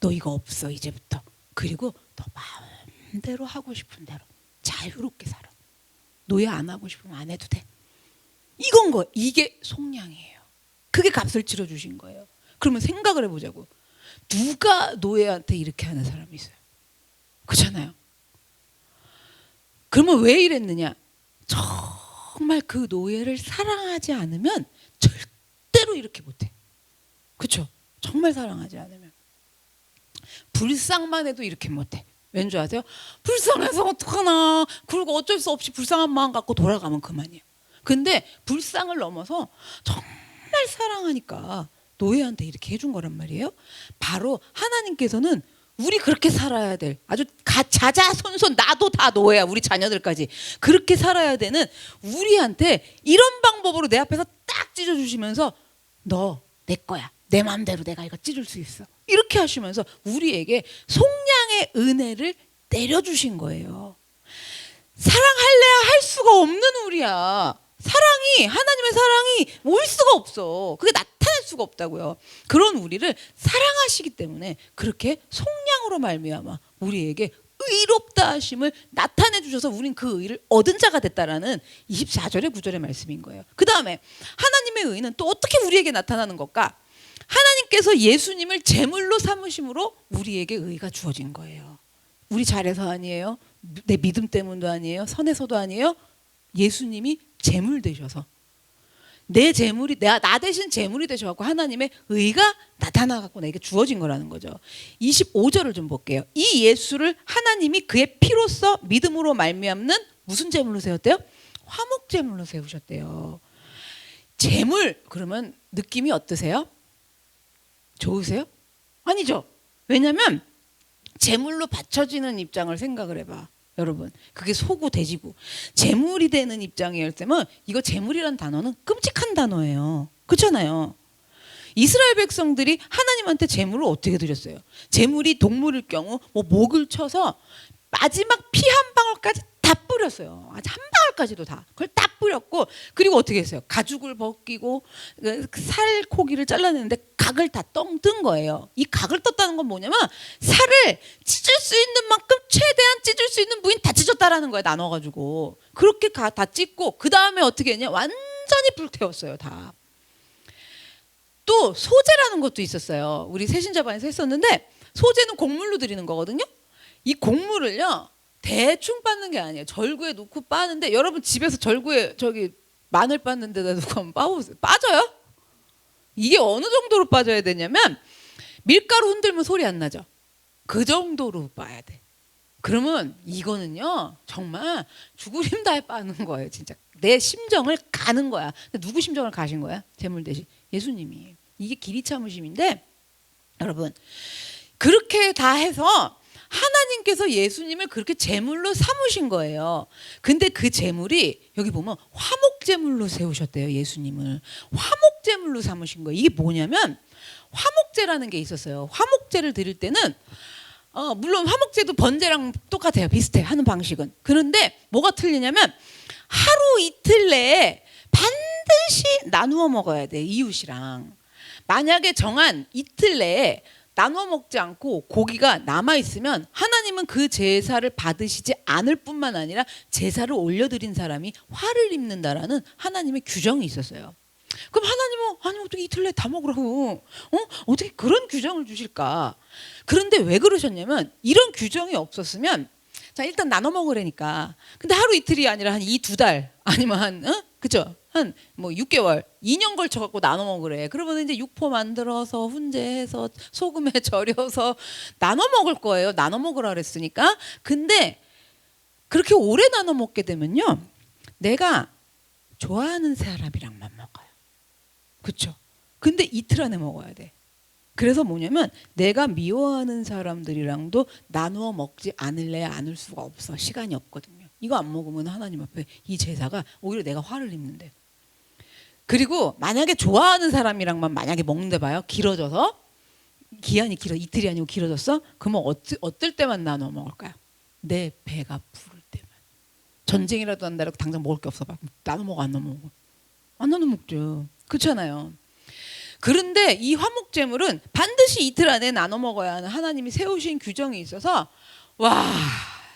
너 이거 없어 이제부터. 그리고 너 마음대로 하고 싶은 대로 자유롭게 살아. 노예 안 하고 싶으면 안 해도 돼. 이건 거. 이게 속량이에요. 그게 값을 치러주신 거예요. 그러면 생각을 해보자고. 누가 노예한테 이렇게 하는 사람이 있어요? 그렇잖아요. 그러면 왜 이랬느냐? 정말 그 노예를 사랑하지 않으면 절대로 이렇게 못해. 그렇죠? 정말 사랑하지 않으면. 불쌍만 해도 이렇게 못해. 왠 줄 아세요? 불쌍해서 어떡하나. 그리고 어쩔 수 없이 불쌍한 마음 갖고 돌아가면 그만이에요. 근데 불쌍을 넘어서 정말 사랑하니까 노예한테 이렇게 해준 거란 말이에요. 바로 하나님께서는 우리 그렇게 살아야 될 아주 자자손손 나도 다 노예야. 우리 자녀들까지 그렇게 살아야 되는 우리한테 이런 방법으로 내 앞에서 딱 찢어주시면서 너 내 거야. 내 마음대로 내가 이거 찢을 수 있어. 이렇게 하시면서 우리에게 속량의 은혜를 내려주신 거예요. 사랑할래야 할 수가 없는 우리야. 사랑이 하나님의 사랑이 올 수가 없어. 그게 나타날 수가 없다고요. 그런 우리를 사랑하시기 때문에 그렇게 속량으로 말미암아 우리에게 의롭다 하심을 나타내 주셔서 우린 그 의를 얻은 자가 됐다라는 24절의 9절의 말씀인 거예요. 그 다음에 하나님의 의는 또 어떻게 우리에게 나타나는 것까? 하나님께서 예수님을 제물로 삼으심으로 우리에게 의가 주어진 거예요. 우리 잘해서 아니에요. 내 믿음 때문도 아니에요. 선해서도 아니에요. 예수님이 제물 되셔서 내 제물이 나 대신 제물이 되셔서 하나님의 의가 나타나갖고 내게 주어진 거라는 거죠. 25절을 좀 볼게요. 이 예수를 하나님이 그의 피로써 믿음으로 말미암는 무슨 제물로 세웠대요? 화목 제물로 세우셨대요. 제물 그러면 느낌이 어떠세요? 좋으세요? 아니죠. 왜냐하면 제물로 바쳐지는 입장을 생각을 해봐. 여러분 그게 소고 돼지고 제물이 되는 입장이었을 때면 이거 제물이란 단어는 끔찍한 단어예요. 그렇잖아요. 이스라엘 백성들이 하나님한테 제물을 어떻게 드렸어요? 제물이 동물일 경우 뭐 목을 쳐서 마지막 피 한 방울까지 다 뿌렸어요. 아주 한 방울까지도 다. 그걸 다 뿌렸고 그리고 어떻게 했어요? 가죽을 벗기고 그 살코기를 잘라내는데 각을 다 뜬 거예요. 이 각을 떴다는 건 뭐냐면 살을 찢을 수 있는 만큼 최대한 찢을 수 있는 부위는 다 찢었다라는 거예요. 나눠가지고 그렇게 다 찢고 그 다음에 어떻게 했냐? 완전히 불태웠어요. 다. 또 소제라는 것도 있었어요. 우리 새신자반에서 했었는데 소제는 곡물로 드리는 거거든요. 이 곡물을요 대충 빻는 게 아니에요. 절구에 놓고 빻는데 여러분 집에서 절구에 저기 마늘 빻는 데다 놓고 한번 빻아보세요. 빠져요? 이게 어느 정도로 빠져야 되냐면 밀가루 흔들면 소리 안 나죠. 그 정도로 빻아야 돼. 그러면 이거는요 정말 죽으림 다해 빻는 거예요. 진짜 내 심정을 가는 거야. 근데 누구 심정을 가신 거야? 제물 대신 예수님이. 이게 길이 참으심인데 여러분 그렇게 다 해서 하나님께서 예수님을 그렇게 제물로 삼으신 거예요. 근데 그 제물이 여기 보면 화목 제물로 세우셨대요. 예수님을 화목 제물로 삼으신 거예요. 이게 뭐냐면 화목제라는 게 있었어요. 화목제를 드릴 때는 물론 화목제도 번제랑 똑같아요. 비슷해 하는 방식은. 그런데 뭐가 틀리냐면 하루 이틀 내에 반드시 나누어 먹어야 돼. 이웃이랑. 만약에 정한 이틀 내에 나눠 먹지 않고 고기가 남아있으면 하나님은 그 제사를 받으시지 않을 뿐만 아니라 제사를 올려드린 사람이 화를 입는다라는 하나님의 규정이 있었어요. 그럼 하나님은 아니 어떻게 이틀 내에 다 먹으라고 어떻게 그런 규정을 주실까? 그런데 왜 그러셨냐면 이런 규정이 없었으면 자 일단 나눠 먹으라니까. 근데 하루 이틀이 아니라 한 2-2달 아니면 한 그죠? 한 뭐 6개월 2년 걸쳐 갖고 나눠 먹으래. 그러면 이제 육포 만들어서 훈제해서 소금에 절여서 나눠 먹을 거예요. 나눠 먹으라 그랬으니까. 근데 그렇게 오래 나눠 먹게 되면요 내가 좋아하는 사람이랑만 먹어요. 그렇죠? 근데 이틀 안에 먹어야 돼. 그래서 뭐냐면 내가 미워하는 사람들이랑도 나누어 먹지 않을래야 않을 수가 없어. 시간이 없거든요. 이거 안 먹으면 하나님 앞에 이 제사가 오히려 내가 화를 입는데. 그리고 만약에 좋아하는 사람이랑만 만약에 먹는데 봐요. 길어져서 기한이 길어 이틀이 아니고 길어졌어. 그러면 어떨 때만 나눠 먹을까요? 내 배가 부를 때만. 전쟁이라도 한다고 당장 먹을 게 없어 봐. 나눠 먹어 안 나눠 먹어? 안 나눠 먹죠. 그렇잖아요. 그런데 이 화목제물은 반드시 이틀 안에 나눠 먹어야 하는 하나님이 세우신 규정이 있어서 와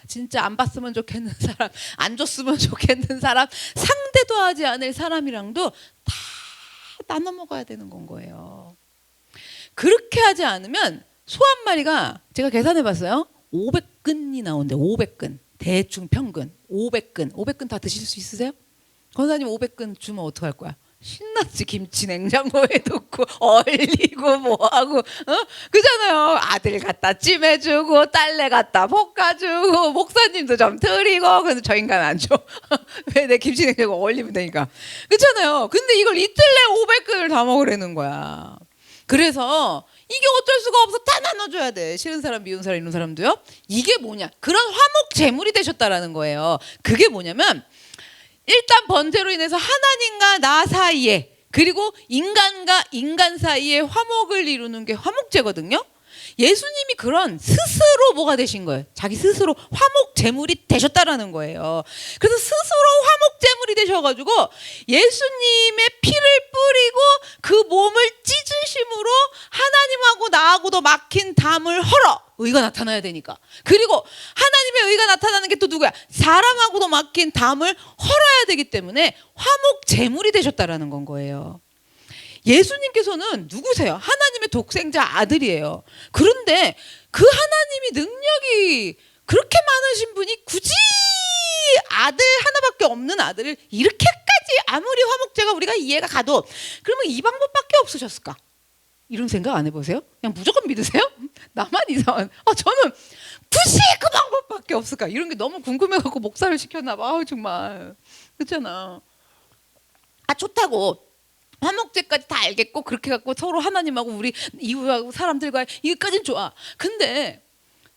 진짜 안 봤으면 좋겠는 사람, 안 줬으면 좋겠는 사람, 상대도 하지 않을 사람이랑도 다 나눠 먹어야 되는 건 거예요. 그렇게 하지 않으면 소 한 마리가 제가 계산해 봤어요. 500근이 나온대. 500근. 대충 평균 500근. 500근 다 드실 수 있으세요? 권사님 500근 주면 어떡할 거야? 신났지. 김치 냉장고에 넣고 얼리고 뭐하고 그잖아요. 아들 갖다 찜해주고 딸내 갖다 볶아주고 목사님도 좀 드리고. 근데 저 인간 안 줘. 왜 내 김치 냉장고 얼리면 되니까. 그렇잖아요. 근데 이걸 이틀 내 500근을 다 먹으라는 거야. 그래서 이게 어쩔 수가 없어. 다 나눠줘야 돼. 싫은 사람 미운 사람 이런 사람도요. 이게 뭐냐, 그런 화목 제물이 되셨다라는 거예요. 그게 뭐냐면 일단 번제로 인해서 하나님과 나 사이에, 그리고 인간과 인간 사이에 화목을 이루는 게 화목제거든요. 예수님이 그런 스스로 뭐가 되신 거예요? 자기 스스로 화목 제물이 되셨다라는 거예요. 그래서 스스로 화목 제물이 되셔가지고 예수님의 피를 뿌리고 그 몸을 찢으심으로 하나님하고 나하고도 막힌 담을 헐어. 의가 나타나야 되니까. 그리고 하나님의 의가 나타나는 게 또 누구야? 사람하고도 막힌 담을 헐어야 되기 때문에 화목 제물이 되셨다라는 건 거예요. 예수님께서는 누구세요? 하나님의 독생자 아들이에요. 그런데 그 하나님이 능력이 그렇게 많으신 분이 굳이 아들 하나밖에 없는 아들을 이렇게까지, 아무리 화목제가 우리가 이해가 가도 그러면 이 방법밖에 없으셨을까? 이런 생각 안 해보세요? 그냥 무조건 믿으세요? 나만 이상한. 저는 굳이 그 방법밖에 없을까? 이런 게 너무 궁금해갖고 목사를 시켰나 봐. 정말 그렇잖아. 좋다고 화목제까지 다 알겠고 그렇게 갖고 서로 하나님하고 우리 이웃하고 사람들과 이것까지는 좋아. 근데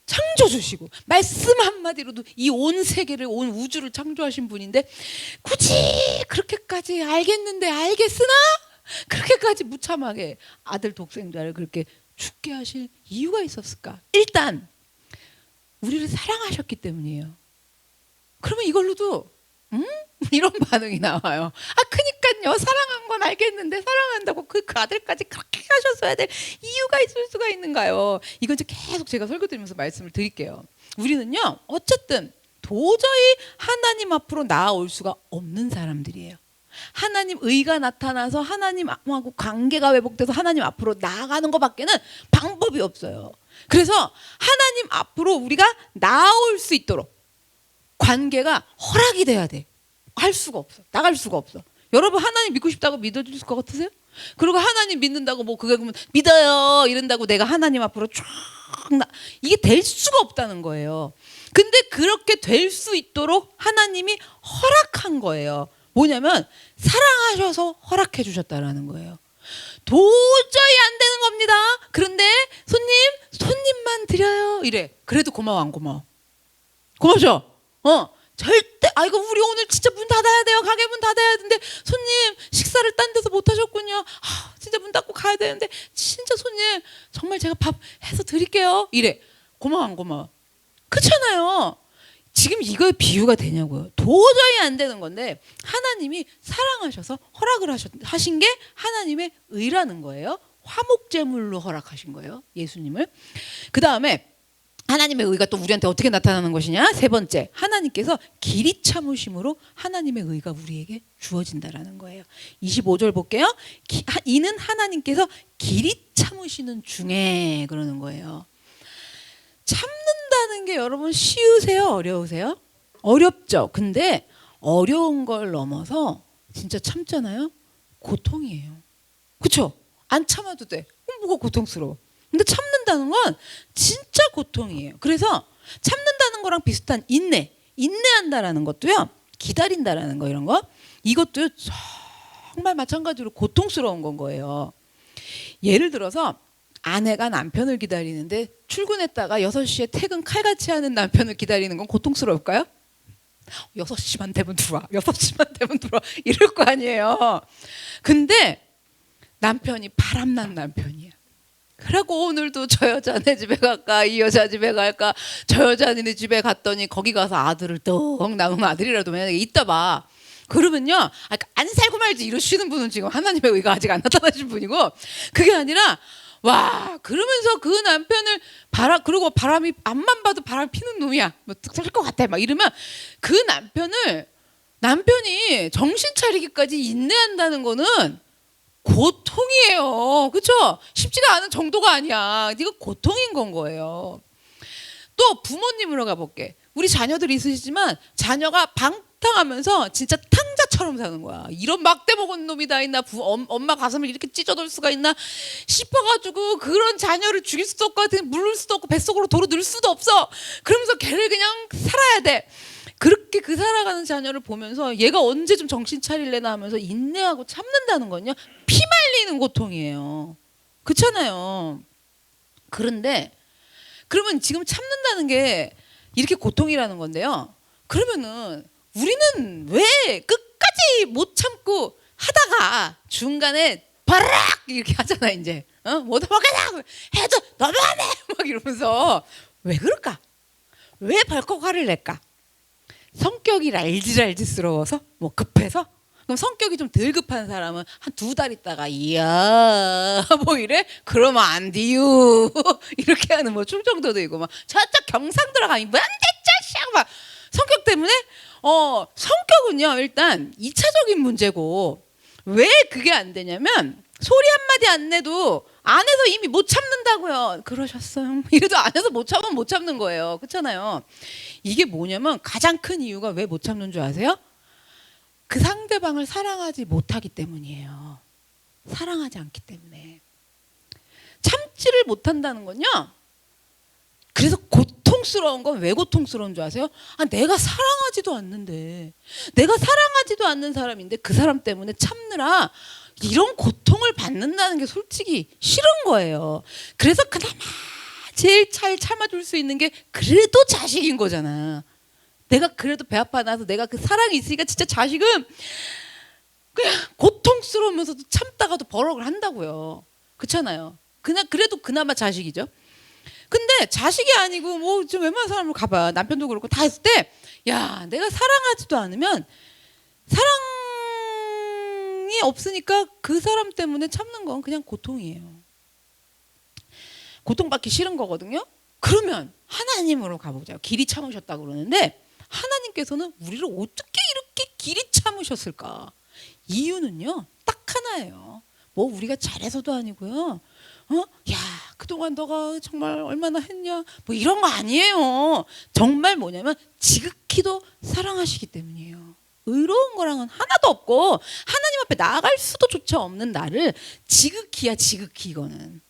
창조주시고 말씀 한마디로도 이 온 세계를, 온 우주를 창조하신 분인데 굳이 그렇게까지 알겠는데 알겠으나 그렇게까지 무참하게 아들 독생자를 그렇게 죽게 하실 이유가 있었을까? 일단 우리를 사랑하셨기 때문이에요. 그러면 이걸로도 이런 반응이 나와요. 그니까요. 사랑한 건 알겠는데 사랑한다고 그 아들까지 그렇게 하셨어야 될 이유가 있을 수가 있는가요? 이건 이제 계속 제가 설교드리면서 말씀을 드릴게요. 우리는요, 어쨌든 도저히 하나님 앞으로 나아올 수가 없는 사람들이에요. 하나님 의가 나타나서 하나님하고 관계가 회복돼서 하나님 앞으로 나아가는 것밖에는 방법이 없어요. 그래서 하나님 앞으로 우리가 나아올 수 있도록 관계가 허락이 돼야 돼. 할 수가 없어. 나갈 수가 없어. 여러분 하나님 믿고 싶다고 믿어줄 것 같으세요? 그리고 하나님 믿는다고 뭐 그게 그러면 믿어요 이런다고 내가 하나님 앞으로 쫙 이게 될 수가 없다는 거예요. 근데 그렇게 될 수 있도록 하나님이 허락한 거예요. 뭐냐면 사랑하셔서 허락해 주셨다라는 거예요. 도저히 안 되는 겁니다. 그런데 손님만 드려요 이래. 그래도 고마워 안 고마워? 고맙죠? 절대 우리 오늘 진짜 문 닫아야 돼요. 가게 문 닫아야 되는데 손님 식사를 딴 데서 못 하셨군요. 진짜 문 닫고 가야 되는데 진짜 손님 정말 제가 밥 해서 드릴게요 이래. 고마워 안 고마워? 그렇잖아요. 지금 이거에 비유가 되냐고요. 도저히 안 되는 건데 하나님이 사랑하셔서 허락을 하신 게 하나님의 의라는 거예요. 화목제물로 허락하신 거예요. 예수님을. 그 다음에 하나님의 의가 또 우리한테 어떻게 나타나는 것이냐? 세 번째, 하나님께서 길이 참으심으로 하나님의 의가 우리에게 주어진다라는 거예요. 25절 볼게요. 이는 하나님께서 길이 참으시는 중에 그러는 거예요. 참는다는 게 여러분 쉬우세요? 어려우세요? 어렵죠. 근데 어려운 걸 넘어서 진짜 참잖아요. 고통이에요. 그렇죠? 안 참아도 돼. 뭐가 고통스러워. 근데 참는다는 건 진짜 고통이에요. 그래서 참는다는 거랑 비슷한 인내한다라는 것도요. 기다린다라는 거 이런 거. 이것도요. 정말 마찬가지로 고통스러운 건 거예요. 예를 들어서 아내가 남편을 기다리는데 출근했다가 6시에 퇴근 칼같이 하는 남편을 기다리는 건 고통스러울까요? 6시만 되면 들어와. 6시만 되면 들어와. 이럴 거 아니에요. 근데 남편이 바람난 남편이야. 그리고 오늘도 저 여자네 집에 갈까, 이 여자 집에 갈까, 저 여자네 집에 갔더니 거기 가서 아들을 떡 낳은 아들이라도 만약에 있다 봐. 그러면요, 안 살고 말지 이러시는 분은 지금 하나님의 의가 아직 안 나타나신 분이고, 그게 아니라 와, 그러면서 그 남편을 그리고 바람이 앞만 봐도 바람 피는 놈이야, 뭐 살 것 같아 막 이러면 그 남편이 정신 차리기까지 인내한다는 거는 고통이에요. 그렇죠? 쉽지가 않은 정도가 아니야. 이거 고통인 건 거예요. 또 부모님으로 가볼게. 우리 자녀들이 있으시지만 자녀가 방탕하면서 진짜 탕자처럼 사는 거야. 이런 막대 먹은 놈이 다 있나, 엄마 가슴을 이렇게 찢어놓을 수가 있나 싶어가지고 그런 자녀를 죽일 수도 없고 물을 수도 없고 뱃속으로 도로 넣을 수도 없어. 그러면서 걔를 그냥 살아야 돼. 그렇게 그 살아가는 자녀를 보면서 얘가 언제 좀 정신 차릴래나 하면서 인내하고 참는다는 건요, 피 말리는 고통이에요. 그렇잖아요. 그런데 그러면 지금 참는다는 게 이렇게 고통이라는 건데요. 그러면은 우리는 왜 끝까지 못 참고 하다가 중간에 바락 이렇게 하잖아. 이제 못 먹겠다 해도 너무하네 막 이러면서 왜 그럴까? 왜 벌컥 화를 낼까? 성격이 알지스러워서? 뭐 급해서? 그럼 성격이 좀 덜 급한 사람은 한 2달 있다가 이야 뭐 이래? 그러면 안 돼요 이렇게 하는 뭐 충청도도 있고 막 저쪽 경상도로 가면 뭔데 짜식 막 성격 때문에 성격은요 일단 2차적인 문제고 왜 그게 안 되냐면 소리 한마디 안 내도 안에서 이미 못 참는다고요. 그러셨어요. 이래도 안에서 못 참으면 못 참는 거예요. 그렇잖아요. 이게 뭐냐면 가장 큰 이유가 왜 못 참는 줄 아세요? 그 상대방을 사랑하지 못하기 때문이에요. 사랑하지 않기 때문에. 참지를 못한다는 건요. 그래서 고통스러운 건 왜 고통스러운 줄 아세요? 내가 사랑하지도 않는데, 내가 사랑하지도 않는 사람인데 그 사람 때문에 참느라 이런 고통을 받는다는 게 솔직히 싫은 거예요. 그래서 그나마 제일 잘 참아줄 수 있는 게 그래도 자식인 거잖아. 내가 그래도 배 아파 나서 내가 그 사랑이 있으니까 진짜 자식은 그냥 고통스러우면서도 참다가도 버럭을 한다고요. 그렇잖아요. 그래도 그나마 자식이죠. 근데 자식이 아니고 뭐 좀 웬만한 사람으로 가봐. 남편도 그렇고 다 했을 때 야, 내가 사랑하지도 않으면 사랑이 없으니까 그 사람 때문에 참는 건 그냥 고통이에요. 고통받기 싫은 거거든요. 그러면 하나님으로 가보자요. 길이 참으셨다고 그러는데 하나님께서는 우리를 어떻게 이렇게 길이 참으셨을까? 이유는요. 딱 하나예요. 뭐 우리가 잘해서도 아니고요. 야, 그동안 너가 정말 얼마나 했냐? 뭐 이런 거 아니에요. 정말 뭐냐면 지극히도 사랑하시기 때문이에요. 의로운 거랑은 하나도 없고 하나님 앞에 나아갈 수도 조차 없는 나를 지극히야 지극히 이거는.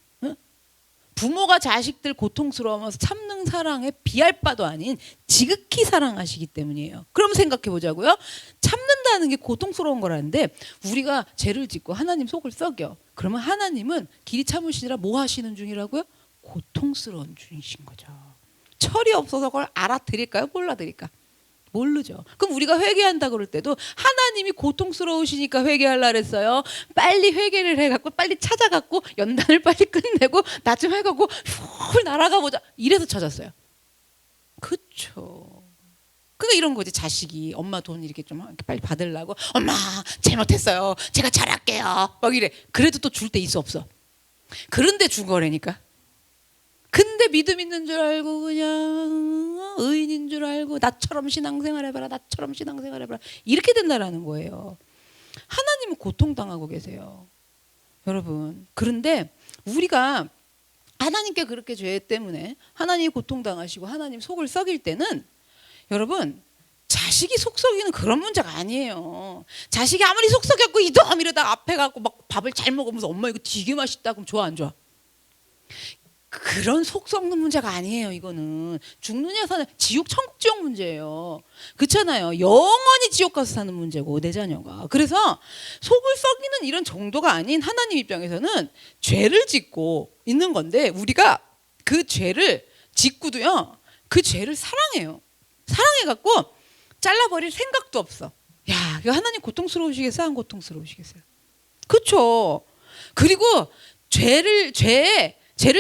부모가 자식들 고통스러워하면서 참는 사랑에 비할 바도 아닌 지극히 사랑하시기 때문이에요. 그럼 생각해 보자고요. 참는다는 게 고통스러운 거라는데 우리가 죄를 짓고 하나님 속을 썩여. 그러면 하나님은 길이 참으시느라 뭐 하시는 중이라고요? 고통스러운 중이신 거죠. 철이 없어서 그걸 알아드릴까요? 몰라드릴까? 모르죠. 그럼 우리가 회개한다 그럴 때도 하나님이 고통스러우시니까 회개하려 그랬어요. 빨리 회개를 해갖고 빨리 찾아갖고 연단을 빨리 끝내고 나 좀 해갖고 훌 날아가 보자 이래서 찾았어요. 그쵸. 그러니까 이런 거지. 자식이 엄마 돈 이렇게 좀 빨리 받으려고 엄마 잘못했어요. 제가 잘할게요. 막 이래. 그래도 또 줄 때 있어 없어. 그런데 준 거라니까. 근데 믿음 있는 줄 알고 그냥 의인인 줄 알고 나처럼 신앙생활 해봐라. 나처럼 신앙생활 해봐라. 이렇게 된다라는 거예요. 하나님은 고통당하고 계세요. 여러분. 그런데 우리가 하나님께 그렇게 죄 때문에 하나님이 고통당하시고 하나님 속을 썩일 때는 여러분 자식이 속 썩이는 그런 문제가 아니에요. 자식이 아무리 속 썩였고 이놈 이러다가 앞에 가고 막 밥을 잘 먹으면서 엄마 이거 되게 맛있다 그럼 좋아 안 좋아? 그런 속 썩는 문제가 아니에요. 이거는 죽느냐 사느냐 지옥 천국 지옥 문제예요. 그렇잖아요. 영원히 지옥 가서 사는 문제고 내 자녀가. 그래서 속을 썩이는 이런 정도가 아닌 하나님 입장에서는 죄를 짓고 있는 건데 우리가 그 죄를 짓고도요. 그 죄를 사랑해요. 사랑해갖고 잘라버릴 생각도 없어. 야, 이거 하나님 고통스러우시겠어요? 안 고통스러우시겠어요? 그렇죠. 그리고 죄를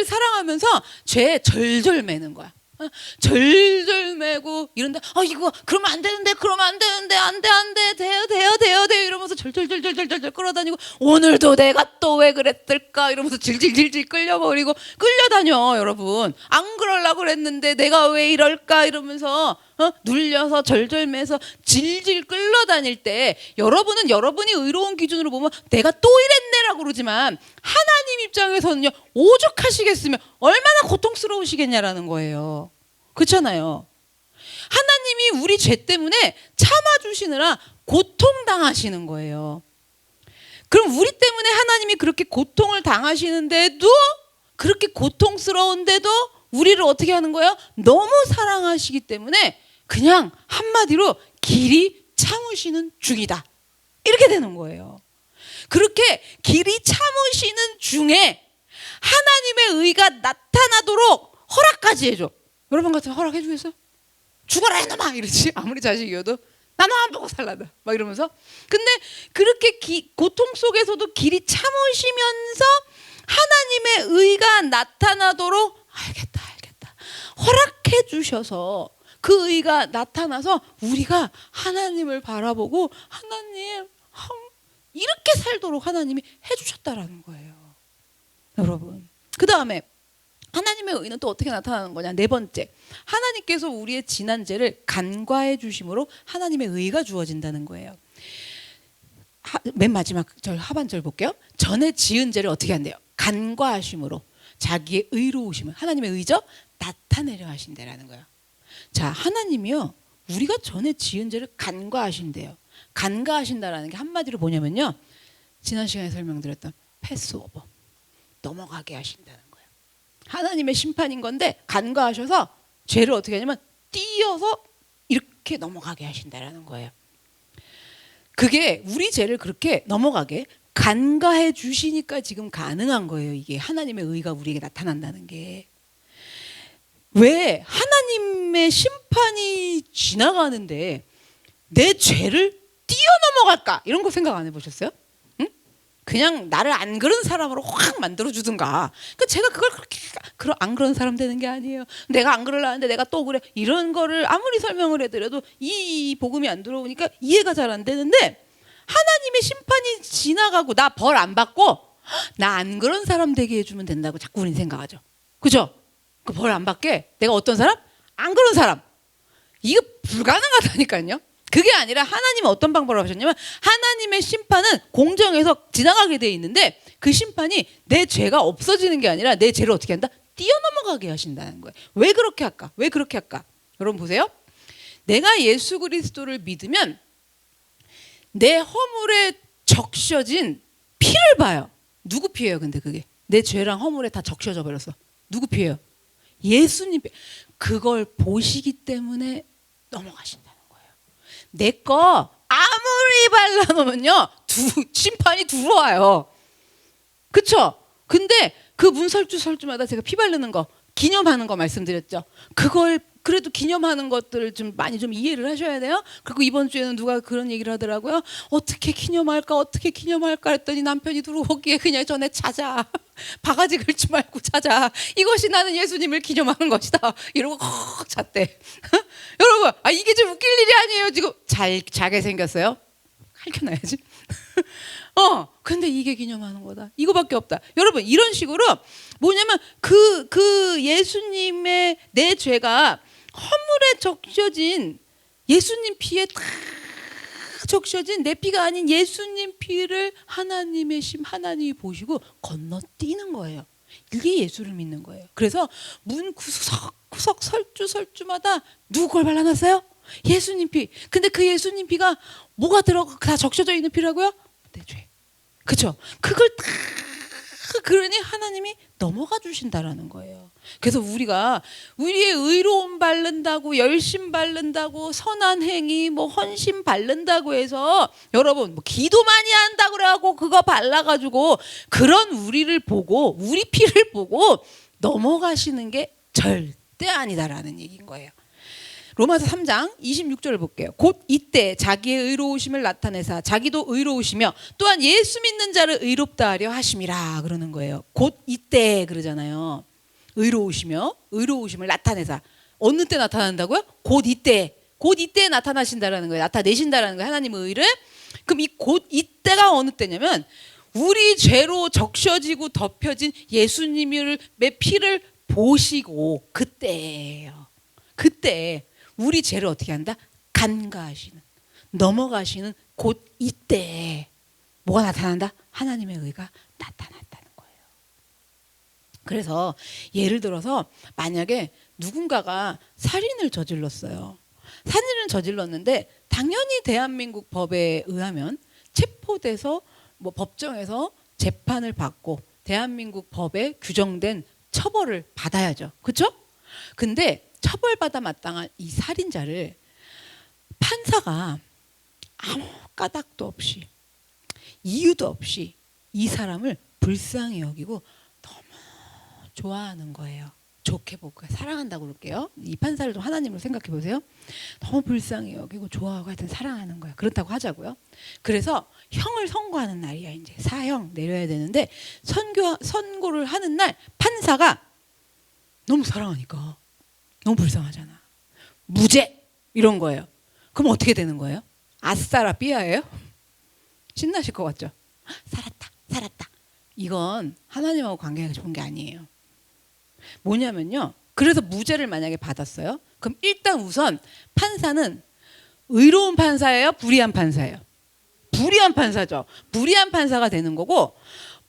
사랑하면서 죄에 절절 매는 거야. 절절 매고 이런데 이거 그러면 안 되는데 안돼 돼요 이러면서 절절절절절절 끌어다니고 오늘도 내가 또 왜 그랬을까 이러면서 질질질질 끌려버리고 끌려다녀. 여러분 안 그러려고 그랬는데 내가 왜 이럴까 이러면서 눌려서 절절 매서 질질 끌려다닐 때 여러분은 여러분이 의로운 기준으로 보면 내가 또 이랬네라고 그러지만 하나님 입장에서는요 오죽하시겠으면 얼마나 고통스러우시겠냐라는 거예요. 그렇잖아요. 하나님이 우리 죄 때문에 참아주시느라 고통당하시는 거예요. 그럼 우리 때문에 하나님이 그렇게 고통을 당하시는데도 그렇게 고통스러운데도 우리를 어떻게 하는 거예요? 너무 사랑하시기 때문에 그냥 한마디로 길이 참으시는 중이다. 이렇게 되는 거예요. 그렇게 길이 참으시는 중에 하나님의 의가 나타나도록 허락까지 해줘. 여러분 같으면 허락해 주겠어요? 죽어라 이놈아 이러지. 아무리 자식이어도 나는 안 보고 살라다 막 이러면서. 근데 그렇게 고통 속에서도 길이 참으시면서 하나님의 의가 나타나도록 알겠다 허락해 주셔서 그 의가 나타나서 우리가 하나님을 바라보고 하나님 이렇게 살도록 하나님이 해주셨다라는 거예요. 여러분 그 다음에 하나님의 의는 또 어떻게 나타나는 거냐. 네 번째, 하나님께서 우리의 지난 죄를 간과해 주심으로 하나님의 의가 주어진다는 거예요. 맨 마지막 절 하반절 볼게요. 전에 지은 죄를 어떻게 한대요? 간과하심으로 자기의 의로우심을 하나님의 의죠? 나타내려 하신다라는 거예요. 자, 하나님이요 우리가 전에 지은 죄를 간과하신대요. 간과하신다라는 게 한마디로 뭐냐면요, 지난 시간에 설명드렸던 패스오버, 넘어가게 하신다는 거예요. 하나님의 심판인 건데 간과하셔서 죄를 어떻게 하냐면 띄어서 이렇게 넘어가게 하신다라는 거예요. 그게 우리 죄를 그렇게 넘어가게 간과해 주시니까 지금 가능한 거예요. 이게 하나님의 의가 우리에게 나타난다는 게. 왜 하나님의 심판이 지나가는데 내 죄를 뛰어넘어갈까? 이런 거 생각 안 해보셨어요? 응? 그냥 나를 안 그런 사람으로 확 만들어주든가. 그러니까 제가 그걸 그렇게 안 그런 사람 되는 게 아니에요. 내가 안 그러려는데 내가 또 그래. 이런 거를 아무리 설명을 해드려도 이 복음이 안 들어오니까 이해가 잘 안 되는데, 하나님의 심판이 지나가고 나 벌 안 받고 나 안 그런 사람 되게 해주면 된다고 자꾸 우리는 생각하죠. 그죠? 그 벌 안 받게 내가 어떤 사람? 안 그런 사람. 이거 불가능하다니까요. 그게 아니라 하나님은 어떤 방법을 하셨냐면 하나님의 심판은 공정해서 지나가게 돼 있는데 그 심판이 내 죄가 없어지는 게 아니라 내 죄를 어떻게 한다? 뛰어넘어가게 하신다는 거예요. 왜 그렇게 할까? 왜 그렇게 할까? 여러분 보세요. 내가 예수 그리스도를 믿으면 내 허물에 적셔진 피를 봐요. 누구 피예요? 근데 그게 내 죄랑 허물에 다 적셔져 버렸어. 누구 피예요? 예수님 피. 그걸 보시기 때문에 넘어가신다는 거예요. 내 거 아무리 발라놓으면요 심판이 들어와요. 그쵸? 근데 그 문설주마다 제가 피 바르는 거 기념하는 거 말씀드렸죠. 그걸 그래도 기념하는 것들을 좀 많이 좀 이해를 하셔야 돼요. 그리고 이번 주에는 누가 그런 얘기를 하더라고요. 어떻게 기념할까 했더니 남편이 들어오기에 그냥 전에 찾아. 바가지 긁지 말고 찾아. 이것이 나는 예수님을 기념하는 것이다. 이러고 잤대. 여러분, 이게 좀 웃길 일이 아니에요. 지금 잘 자게 생겼어요. 할켜놔야지. 근데 이게 기념하는 거다. 이거밖에 없다. 여러분, 이런 식으로 뭐냐면 그 예수님의 내 죄가 허물에 적셔진 예수님 피에 다 적셔진 내 피가 아닌 예수님 피를 하나님이 보시고 건너뛰는 거예요. 이게 예수를 믿는 거예요. 그래서 문 구석구석 설주마다 누구 걸 발라놨어요? 예수님 피. 근데 그 예수님 피가 뭐가 다 적셔져 있는 피라고요? 내 죄. 그렇죠? 그걸 다 그러니 하나님이 넘어가 주신다라는 거예요. 그래서 우리가 우리의 의로움 바른다고, 열심 바른다고, 선한 행위, 헌신 바른다고 해서 여러분 기도 많이 한다고 그래갖고 그거 발라가지고 그런 우리를 보고 우리 피를 보고 넘어가시는 게 절대 아니다라는 얘기인 거예요. 로마서 3장 26절을 볼게요. 곧 이때 자기의 의로우심을 나타내사 자기도 의로우시며 또한 예수 믿는 자를 의롭다 하려 하심이라 그러는 거예요. 곧 이때 그러잖아요. 의로우시며 의로우심을 나타내사. 어느 때 나타난다고요? 곧 이때 나타나신다라는 거예요. 나타내신다라는 거예요. 하나님의 의를. 그럼 이 곧 이때가 어느 때냐면 우리 죄로 적셔지고 덮여진 예수님의 피를 보시고 그때예요. 그때 우리 죄를 어떻게 한다? 간과하시는, 넘어가시는 곧 이때 뭐가 나타난다? 하나님의 의가 나타났다는 거예요. 그래서 예를 들어서 만약에 누군가가 살인을 저질렀어요. 살인을 저질렀는데 당연히 대한민국 법에 의하면 체포돼서 뭐 법정에서 재판을 받고 대한민국 법에 규정된 처벌을 받아야죠. 그렇죠? 근데 처벌받아 마땅한 이 살인자를 판사가 아무 까닭도 없이 이유도 없이 이 사람을 불쌍히 여기고 너무 좋아하는 거예요. 좋게 볼 거예요. 사랑한다고 그럴게요. 이 판사를 좀 하나님으로 생각해 보세요. 너무 불쌍히 여기고 좋아하고 하여튼 사랑하는 거예요. 그렇다고 하자고요. 그래서 형을 선고하는 날이야. 이제 사형 내려야 되는데 선고를 하는 날 판사가 너무 사랑하니까 너무 불쌍하잖아. 무죄 이런 거예요. 그럼 어떻게 되는 거예요? 아싸라 삐아예요? 신나실 것 같죠? 살았다. 이건 하나님하고 관계가 좋은 게 아니에요. 뭐냐면요. 그래서 무죄를 만약에 받았어요. 그럼 일단 우선 판사는 의로운 판사예요? 불의한 판사예요? 불의한 판사죠. 불의한 판사가 되는 거고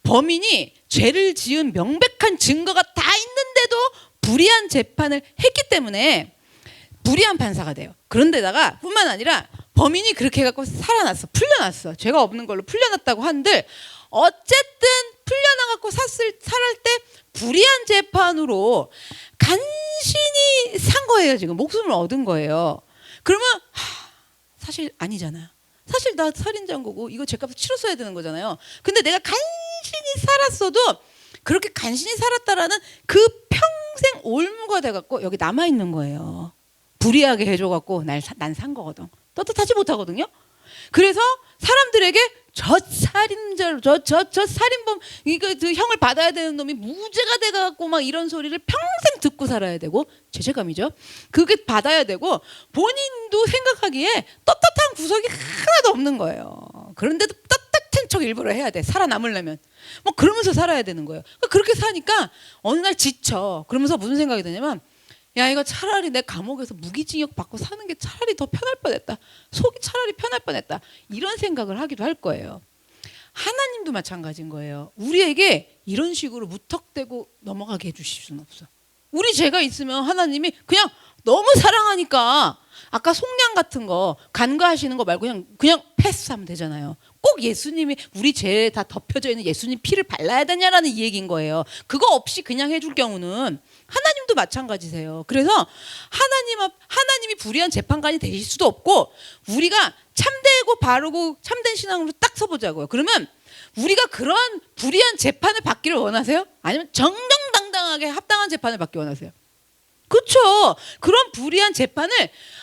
범인이 죄를 지은 명백한 증거가 다 있는데도 불의한 재판을 했기 때문에 불의한 판사가 돼요. 그런데다가 뿐만 아니라 범인이 그렇게 해갖고 살아났어. 풀려났어. 죄가 없는 걸로 풀려났다고 한들 어쨌든 풀려나갖고 살을 때 불의한 재판으로 간신히 산 거예요. 지금 목숨을 얻은 거예요. 그러면 사실 아니잖아요. 사실 나 살인자인 거고 이거 죄값을 치렀어야 되는 거잖아요. 근데 내가 간신히 살았어도 그렇게 간신히 살았다라는 그 평생 올무가 돼갖고 여기 남아있는 거예요. 불의하게 해줘갖고 난 산 거거든. 떳떳하지 못하거든요. 그래서 사람들에게 저 살인자로 저 살인범 이거 그 형을 받아야 되는 놈이 무죄가 돼갖고 막 이런 소리를 평생 듣고 살아야 되고 죄책감이죠. 그게 받아야 되고 본인도 생각하기에 떳떳한 구석이 하나도 없는 거예요. 그런데도 떳떳한 척 일부러 해야 돼. 살아남으려면 뭐 그러면서 살아야 되는 거예요. 그렇게 사니까 어느 날 지쳐. 그러면서 무슨 생각이 드냐면 야 이거 차라리 내 감옥에서 무기징역 받고 사는 게 차라리 더 편할 뻔했다. 속이 차라리 편할 뻔했다. 이런 생각을 하기도 할 거예요. 하나님도 마찬가지인 거예요. 우리에게 이런 식으로 무턱대고 넘어가게 해주실 수는 없어. 우리 죄가 있으면 하나님이 그냥 너무 사랑하니까 아까 속량 같은 거 간과하시는 거 말고 그냥 패스하면 되잖아요. 꼭 예수님이 우리 죄에 다 덮여져 있는 예수님 피를 발라야 되냐라는 이 얘기인 거예요. 그거 없이 그냥 해줄 경우는 하나님도 마찬가지세요. 그래서 하나님이 불의한 재판관이 되실 수도 없고 우리가 참되고 바르고 참된 신앙으로 딱 서보자고요. 그러면 우리가 그런 불의한 재판을 받기를 원하세요? 아니면 정정당당하게 합당한 재판을 받기 원하세요? 그렇죠. 그런 불의한 재판을